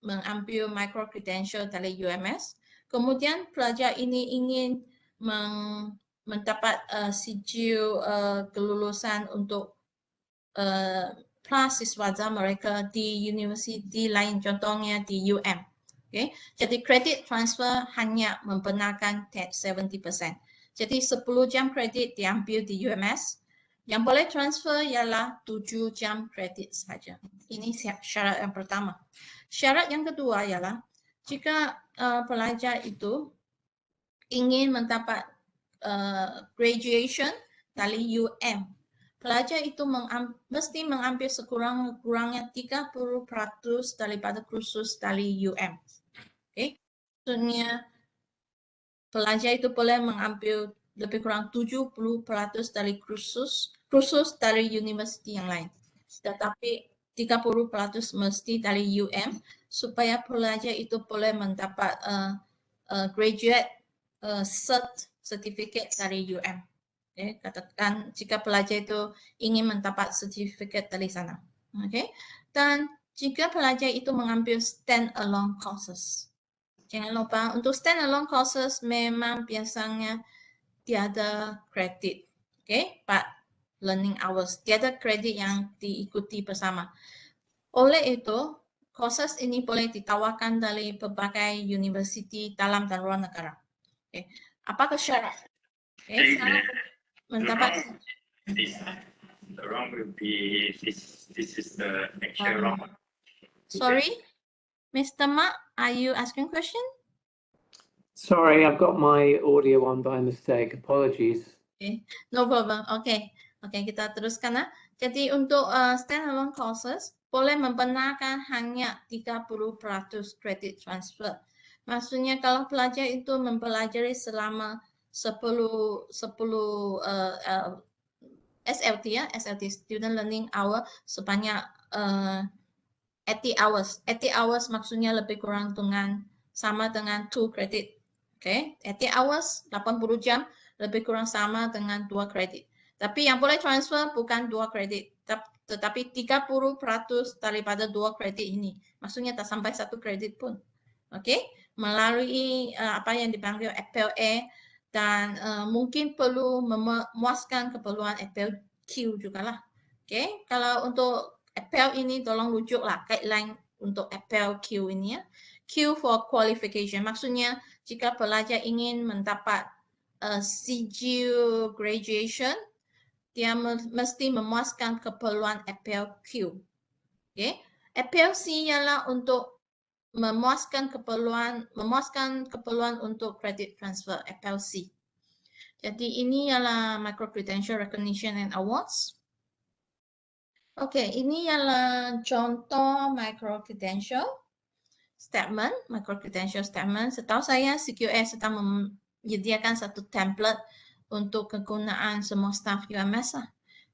mengambil micro-credential dari UMS, kemudian pelajar ini ingin mendapat sijil kelulusan untuk prasiswada mereka di universiti lain, contohnya di UM. Okay. Jadi kredit transfer hanya membenarkan 70%. Jadi 10 jam kredit diambil di UMS, yang boleh transfer ialah 7 jam kredit saja. Ini syarat yang pertama. Syarat yang kedua ialah jika pelajar itu ingin mendapat graduation dari UM, pelajar itu mesti mengambil sekurang-kurangnya 30% daripada kursus dari UM. Okay. Maksudnya pelajar itu boleh mengambil lebih kurang 70% dari kursus dari universiti yang lain. Tetapi 30% mesti dari UM supaya pelajar itu boleh mendapat graduate certificate dari UM. Okay. Katakan jika pelajar itu ingin mendapat sertifikat dari sana. Okay. Dan jika pelajar itu mengambil stand-alone courses, jangan lupa untuk stand-alone courses memang biasanya tiada kredit, okay? But learning hours, tiada kredit yang diikuti bersama. Oleh itu, courses ini boleh ditawarkan dari berbagai universiti dalam dan luar negara. Okay. Apakah syarat? Okay. Syarat mendapat. The wrong will be this is the actual wrong. Sorry, Mr. Ma, are you asking question? Sorry, I've got my audio on by mistake. Apologies. Okay, no problem. Okay, kita teruskan ya. Jadi untuk standalone courses boleh membenarkan hanya 30% credit transfer. Maksudnya kalau pelajar itu mempelajari selama 10 SLT, ya, SLT Student Learning Hour sebanyak 80 hours. 80 hours maksudnya lebih kurang sama dengan 2 kredit. Okay, 80 hours 80 jam lebih kurang sama dengan 2 kredit. Tapi yang boleh transfer bukan 2 kredit, tetapi 30% daripada 2 kredit ini. Maksudnya tak sampai 1 kredit pun. Okay, melalui apa yang dipanggil FPLA dan mungkin perlu memuaskan keperluan FPLQ juga lah. Okay, kalau untuk FPL ini tolong rujuklah guideline untuk FPLQ ini ya. Q for qualification, maksudnya jika pelajar ingin mendapat sijil graduation, dia mesti memuaskan keperluan FPLQ. Okay. FPLC ialah untuk memuaskan keperluan untuk credit transfer, FPLC. Jadi ini ialah Micro Credential Recognition and Awards. Oke, ini ialah contoh Micro Credential Statement, Micro Credential Statement. Setahu saya CQS sedang menyediakan satu template untuk kegunaan semua staff UMS lah.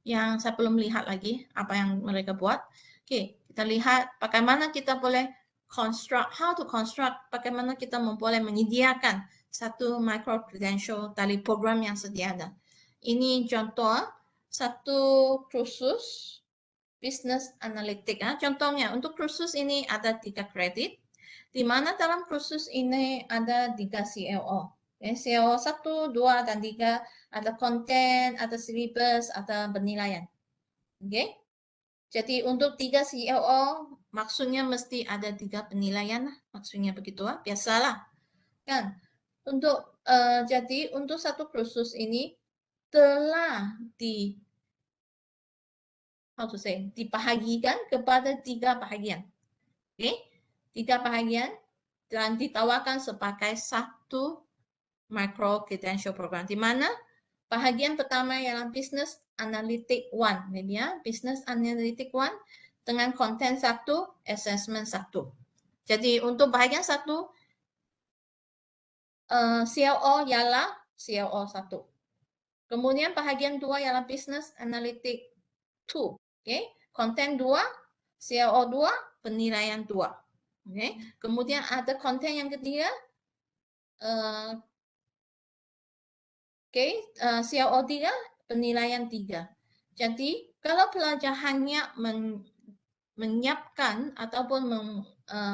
Yang saya belum lihat lagi apa yang mereka buat. Oke, kita lihat bagaimana kita boleh how to construct, bagaimana kita boleh menyediakan satu Micro Credential dari program yang sedia ada. Ini contoh satu kursus Business Analytics. Contohnya untuk kursus ini ada 3 kredit, di mana dalam kursus ini ada 3 CLO. CLO 1, 2, dan 3 ada konten, ada syllabus, ada penilaian. Okay? Jadi untuk 3 CLO maksudnya mesti ada 3 penilaian, maksudnya begitu lah, biasalah. Kan? Jadi untuk satu kursus ini telah dibahagikan kepada 3 bahagian. Okay? 3 bahagian dan ditawarkan sebagai satu Micro Credential Program, di mana bahagian pertama ialah Business Analytics 1, ya, Business Analytics 1 dengan konten 1, assessment 1. Jadi untuk bahagian 1 CLO ialah CLO 1. Kemudian bahagian 2 ialah Business Analytic 2. Okay. Konten 2, CLO 2, penilaian 2. Okay. Kemudian ada konten yang ketiga, CLO 3, penilaian 3. Jadi, kalau pelajar hanya menyiapkan ataupun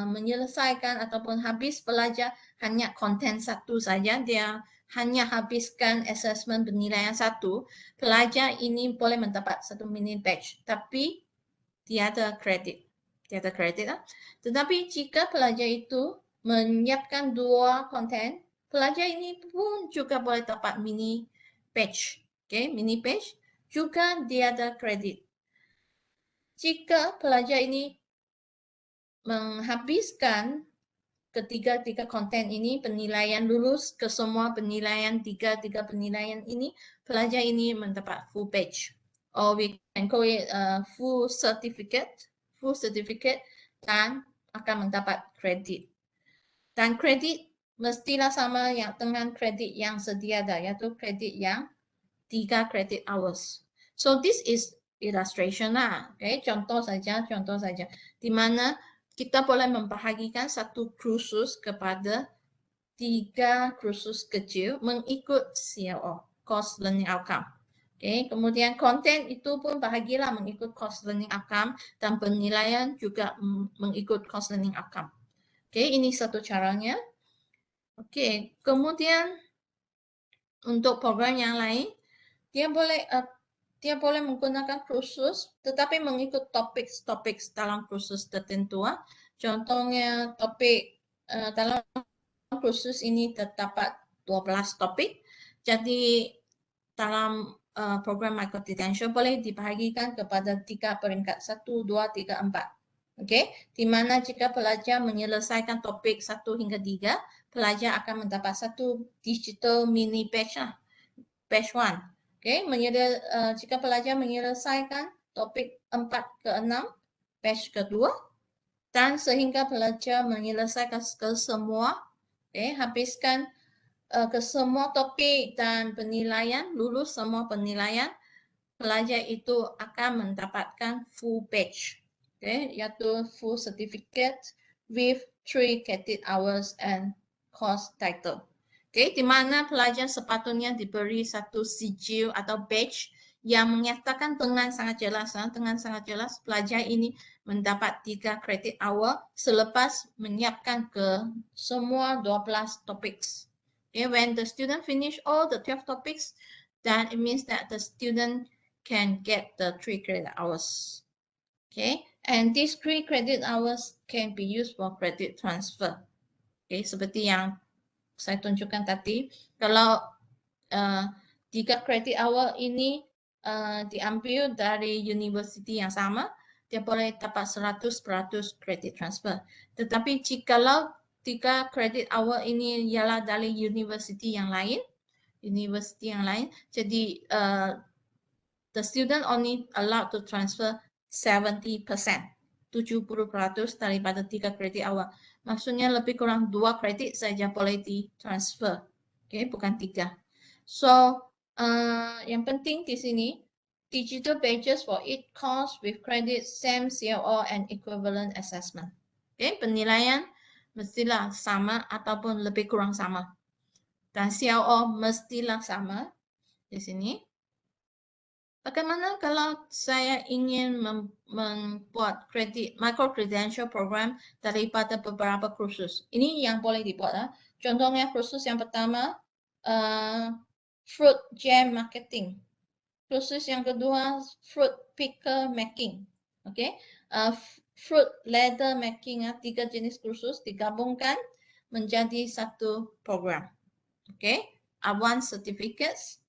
menyelesaikan ataupun habis belajar hanya konten satu saja, dia hanya habiskan assessment penilaian satu, pelajar ini boleh mendapat 1 mini batch, tapi tiada kredit. Tiada kredit. Tetapi jika pelajar itu menyiapkan 2 konten, pelajar ini pun juga boleh dapat mini batch. Okay, mini batch juga dia ada kredit. Jika pelajar ini menghabiskan ketiga konten ini, penilaian lulus ke semua penilaian, tiga penilaian ini, pelajar ini mendapat full batch. Or we can call it full certificate dan akan mendapat kredit. Dan kredit mestilah sama yang dengan kredit yang sedia ada, yaitu kredit yang 3 credit hours. So this is illustration lah. Okay, contoh saja. Di mana kita boleh membahagikan satu kursus kepada 3 kursus kecil mengikut CLO, Course Learning Outcome. Okay, kemudian konten itu pun bahagilah mengikut Course Learning Outcome dan penilaian juga mengikut Course Learning Outcome. Okay, ini satu caranya. Okay, kemudian untuk program yang lain, dia boleh menggunakan kursus tetapi mengikut topik dalam kursus tertentu. Contohnya topik dalam kursus ini terdapat 12 topik. Jadi dalam program micro-credential boleh dibahagikan kepada 3 peringkat 1, 2, 3, 4. Okay? Di mana jika pelajar menyelesaikan topik 1 hingga 3, pelajar akan mendapat satu digital mini batch lah. Batch 1. Okay, jika pelajar menyelesaikan topik 4 ke 6, batch kedua, dan sehingga pelajar menyelesaikan ke semua, habiskan ke semua topik dan penilaian, lulus semua penilaian, pelajar itu akan mendapatkan full batch, iaitu full certificate with 3 credit hours and course title. Okay, di mana pelajar sepatutnya diberi satu sijil atau badge yang menyatakan dengan sangat jelas pelajar ini mendapat 3 credit hour selepas menyiapkan ke semua 12 topics. Okay, when the student finish all the 12 topics, then it means that the student can get the 3 credit hours. Okay, and these 3 credit hours can be used for credit transfer. Okay, seperti yang saya tunjukkan tadi, kalau 3 credit hour ini diambil dari university yang sama, dia boleh dapat 100% credit transfer. Tetapi jikalau 3 credit hour ini ialah dari university yang lain, jadi the student only allowed to transfer 70%, 70% daripada 3 credit hour. Maksudnya lebih kurang 2 kredit saja boleh ditransfer. Okay, bukan 3. So, yang penting di sini, digital badges for each course with credit, same CLO and equivalent assessment. Okay, penilaian mestilah sama ataupun lebih kurang sama. Dan CLO mestilah sama di sini. Bagaimana kalau saya ingin membuat micro-credential program daripada beberapa kursus? Ini yang boleh dibuat. Contohnya kursus yang pertama, fruit jam marketing. Kursus yang kedua, fruit picker making. Okay? Fruit leather making, 3 jenis kursus digabungkan menjadi satu program. Okay? Advanced certificates.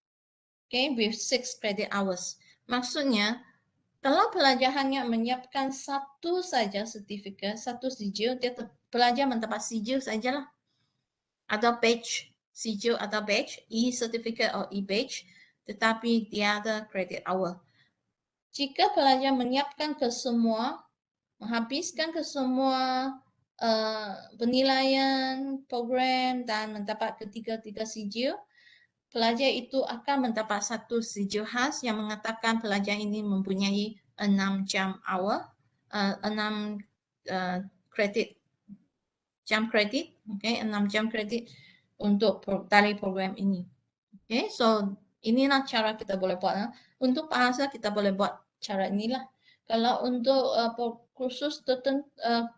Okay, with 6 credit hours. Maksudnya, kalau pelajar hanya menyiapkan satu saja sertifikat, satu sijil, pelajar mendapat sijil sajalah. Atau badge, sijil atau badge, e-certificate atau e-badge, tetapi dia ada credit hour. Jika pelajar menyiapkan ke semua, menghabiskan ke semua penilaian program dan mendapat ketiga-tiga sijil, pelajar itu akan mendapat satu sijil khas yang mengatakan pelajar ini mempunyai 6 jam hour, 6 kredit, jam kredit, okay, 6 jam kredit untuk dari program ini. Okay, so inilah cara kita boleh buat. Untuk bahasa kita boleh buat cara inilah. Kalau untuk kursus tertentu,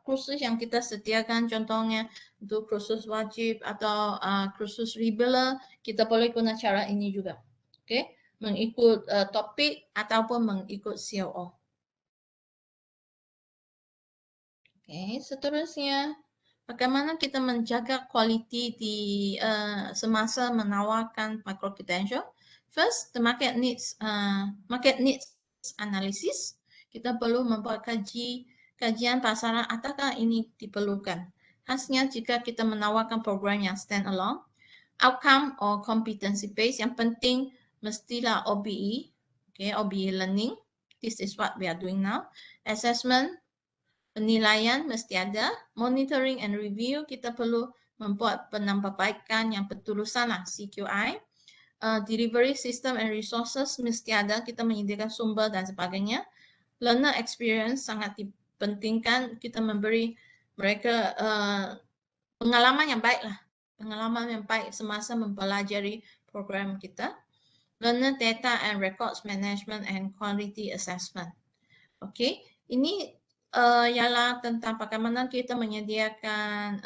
kursus yang kita sediakan, contohnya untuk kursus wajib atau kursus regular, kita boleh guna cara ini juga. Okay, mengikut topik ataupun mengikut COO. Okay, seterusnya, bagaimana kita menjaga kualiti di semasa menawarkan micro credential? First, the market needs analysis. Kita perlu membuat kajian pasaran apakah ini diperlukan. Khasnya jika kita menawarkan program yang stand alone, outcome or competency based, yang penting mestilah OBE, okay, OBE learning. This is what we are doing now. Assessment, penilaian mesti ada, monitoring and review, kita perlu membuat penambahbaikan yang berterusan lah, CQI. Delivery system and resources mesti ada, kita menyediakan sumber dan sebagainya. Learner experience sangat dipentingkan, kita memberi mereka pengalaman yang baik lah, pengalaman yang baik semasa mempelajari program kita. Learner data and records management and quality assessment. Okay, ini ialah tentang bagaimana kita menyediakan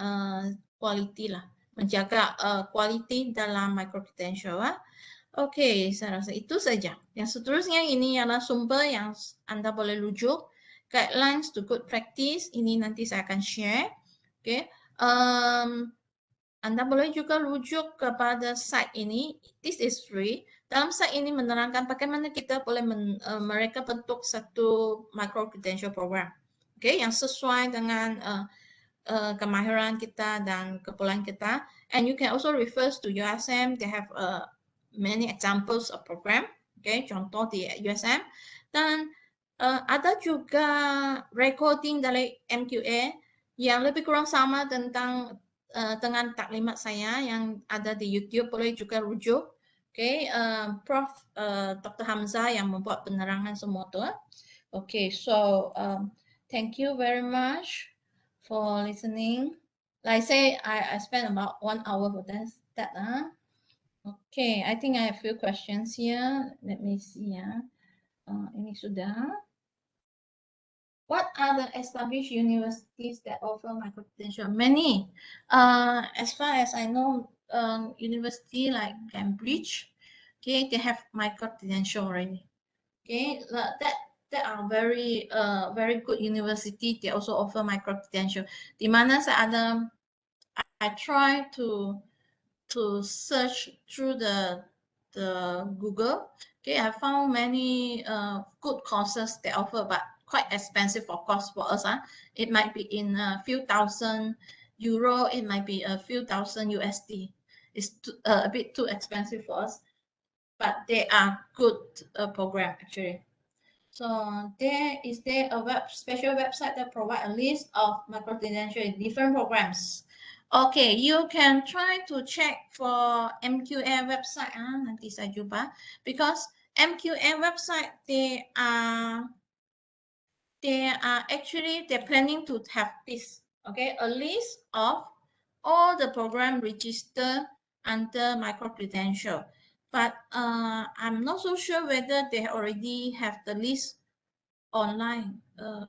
kualiti lah, menjaga kualiti dalam micro credential. Okey, saya rasa itu saja. Yang seterusnya ini ialah sumber yang anda boleh rujuk. Guidelines to good practice, ini nanti saya akan share. Okey, anda boleh juga rujuk kepada site ini. This is free. Dalam site ini menerangkan bagaimana kita boleh mereka bentuk satu micro credential program. Okay, yang sesuai dengan kemahiran kita dan kepulauan kita. And you can also refer to USM. They have many examples of program. Okay, contoh di USM. Dan ada juga recording dari MQA yang lebih kurang sama tentang dengan taklimat saya yang ada di YouTube, boleh juga rujuk. Okay, Prof. Dr. Hamzah yang membuat penerangan semua tu. Okay, so thank you very much for listening. Like I say, I spent about 1 hour for that. Okay, I think I have a few questions here. Let me see ya. Ini sudah. What are the established universities that offer micro credential? Many. As far as I know, university like Cambridge, okay, they have micro credential already. Okay, that are very very good university. They also offer micro credential. Di mana saya ada, I try to search through the Google. Okay, I found many good courses they offer, but quite expensive of course for us. It might be in a few thousand euro, it might be a few thousand USD. It's a bit too expensive for us, but they are good program actually. So is there a special website that provide a list of micro credential in different programs? Okay, you can try to check for MQA website. Nanti saya jumpa, because MQA website they're planning to have this, okay, a list of all the program registered under micro credential. But I'm not so sure whether they already have the list online.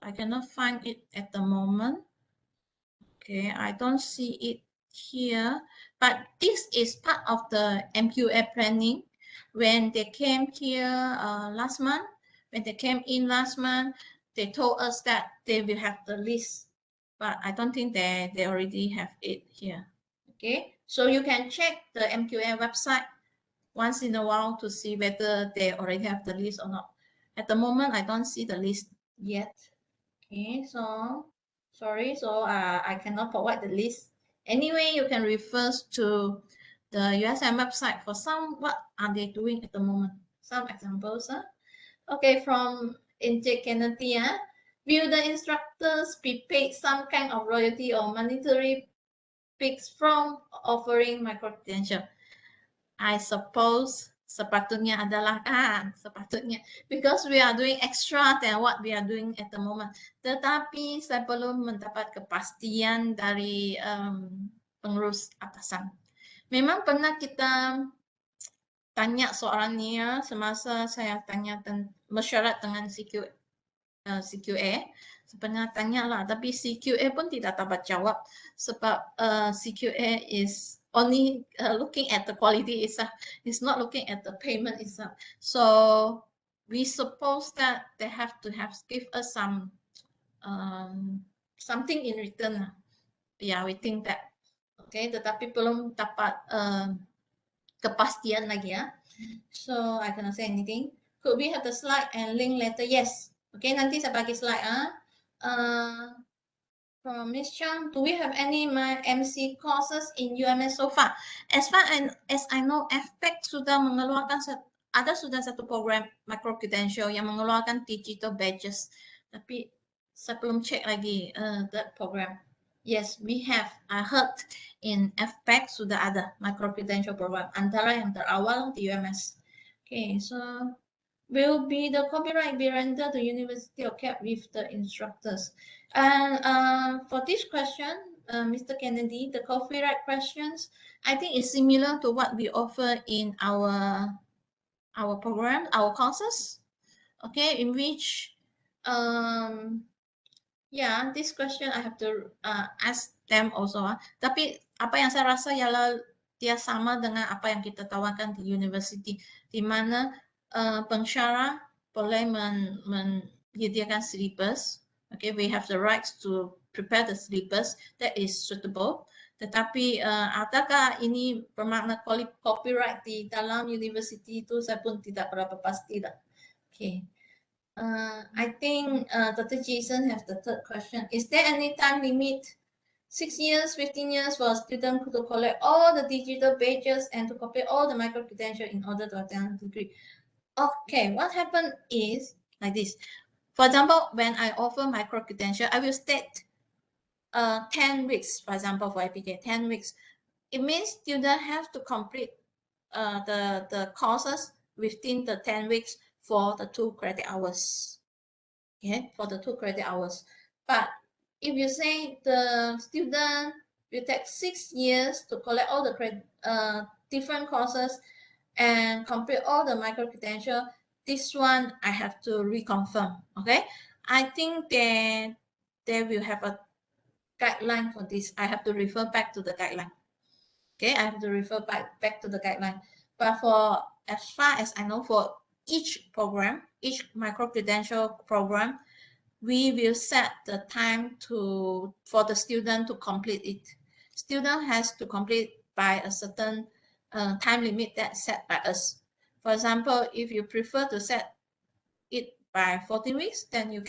I cannot find it at the moment. Okay, I don't see it here, but this is part of the MQA planning. When they came here last month, when they came in last month, they told us that they will have the list, but I don't think they already have it here. Okay, so you can check the MQA website once in a while to see whether they already have the list or not. At the moment, I don't see the list yet. Okay, so sorry, so I cannot provide the list. Anyway, you can refer to the USM website for some, what are they doing at the moment? Some examples. Okay, from Intake Kennedy, will the instructors be paid some kind of royalty or monetary fees from offering micro-credential? I suppose sepatutnya adalah kan, sepatutnya, because we are doing extra than what we are doing at the moment. Tetapi saya perlu mendapat kepastian dari pengurus atasan. Memang pernah kita tanya soalnya semasa saya tanya mersyarat dengan CQA, sebenarnya tanya lah, tapi CQA pun tidak dapat jawab sebab CQA is only looking at the quality itself. It's not looking at the payment itself. So we suppose that they have to give us some something in return. Yeah, we think that. Okay, tetapi belum dapat kepastian lagi ya. So I cannot say anything. Could we have the slide and link later? Yes. Okay, nanti saya bagi slide. From Miss Chang, do we have any MC courses in UMS so far? As far as I know, FPEC sudah mengeluarkan sudah satu program micro credential yang mengeluarkan digital badges. Tapi saya belum cek lagi that program. Yes, we have. I heard in FPEC sudah ada micro credential program antara yang terawal di UMS. Okay, so will be the copyright be rendered to university or kept with the instructors? And for this question, Mr. Kennedy, the copyright questions, I think is similar to what we offer in our program, our courses. Okay, in which, yeah, this question I have to ask them also. Tapi apa yang saya rasa ialah dia sama dengan apa yang kita tawarkan di university, di mana pensyarah boleh menyediakan syllabus. Okay, we have the rights to prepare the syllabus that is suitable. Tetapi adakah ini bermakna copyright di dalam university itu saya pun tidak berapa pasti lah. Okay. I think Dr. Jason has the third question. Is there any time limit? 6 years, 15 years for a student to collect all the digital badges and to complete all the micro credential in order to attain a degree? Okay, what happened is like this. For example, when I offer micro credential, I will state 10 weeks, for example, for APK, 10 weeks. It means students have to complete the courses within the 10 weeks for the 2 credit hours. Okay, for the 2 credit hours. But if you say the student will take 6 years to collect all the different courses and complete all the micro credential, this one I have to reconfirm. Okay, I think they will have a guideline for this. I have to refer back to the guideline. Okay, I have to refer back to the guideline. But for as far as I know, for each program, each micro credential program, we will set the time for the student to complete it. Student has to complete by a certain time limit that's set by us. For example, if you prefer to set it by 14 weeks, then you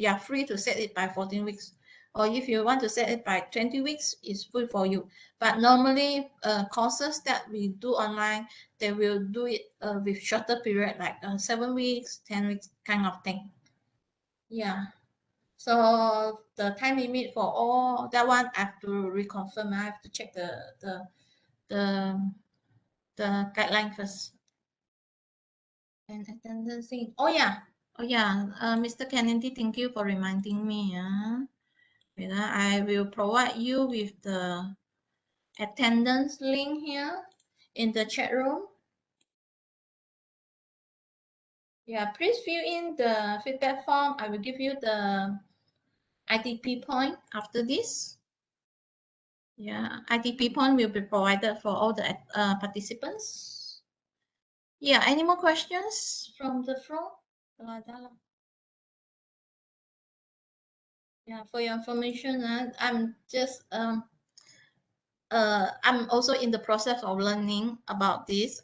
are free to set it by 14 weeks. Or if you want to set it by 20 weeks, it's free for you. But normally, courses that we do online, they will do it with shorter period, like 7 weeks, 10 weeks kind of thing. Yeah. So the time limit for all that one, I have to reconfirm. I have to check the guideline first. And attendance thing. Oh yeah. Mr. Kennedy, thank you for reminding me. I will provide you with the attendance link here in the chat room. Yeah, please fill in the feedback form. I will give you the IDP point after this. Yeah, IDP point will be provided for all the participants. Yeah, any more questions from the floor? Yeah, for your information, I'm just I'm also in the process of learning about this.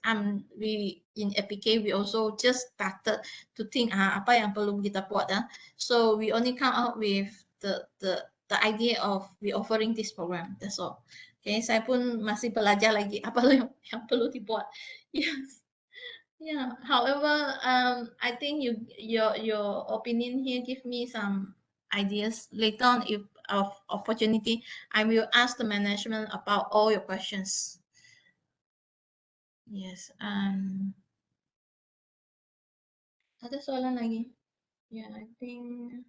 We in APK we also just started to think apa yang perlu kita buat. So we only come out with the idea of we offering this program. That's all. Okay, saya pun masih belajar lagi apa yang perlu dibuat. Yes. Yeah. However, I think your opinion here give me some ideas. Later on, if of opportunity, I will ask the management about all your questions. Yes. Ada soalan lagi? Yeah, I think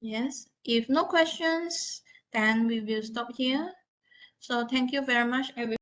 yes. If no questions, then we will stop here. So thank you very much, everyone.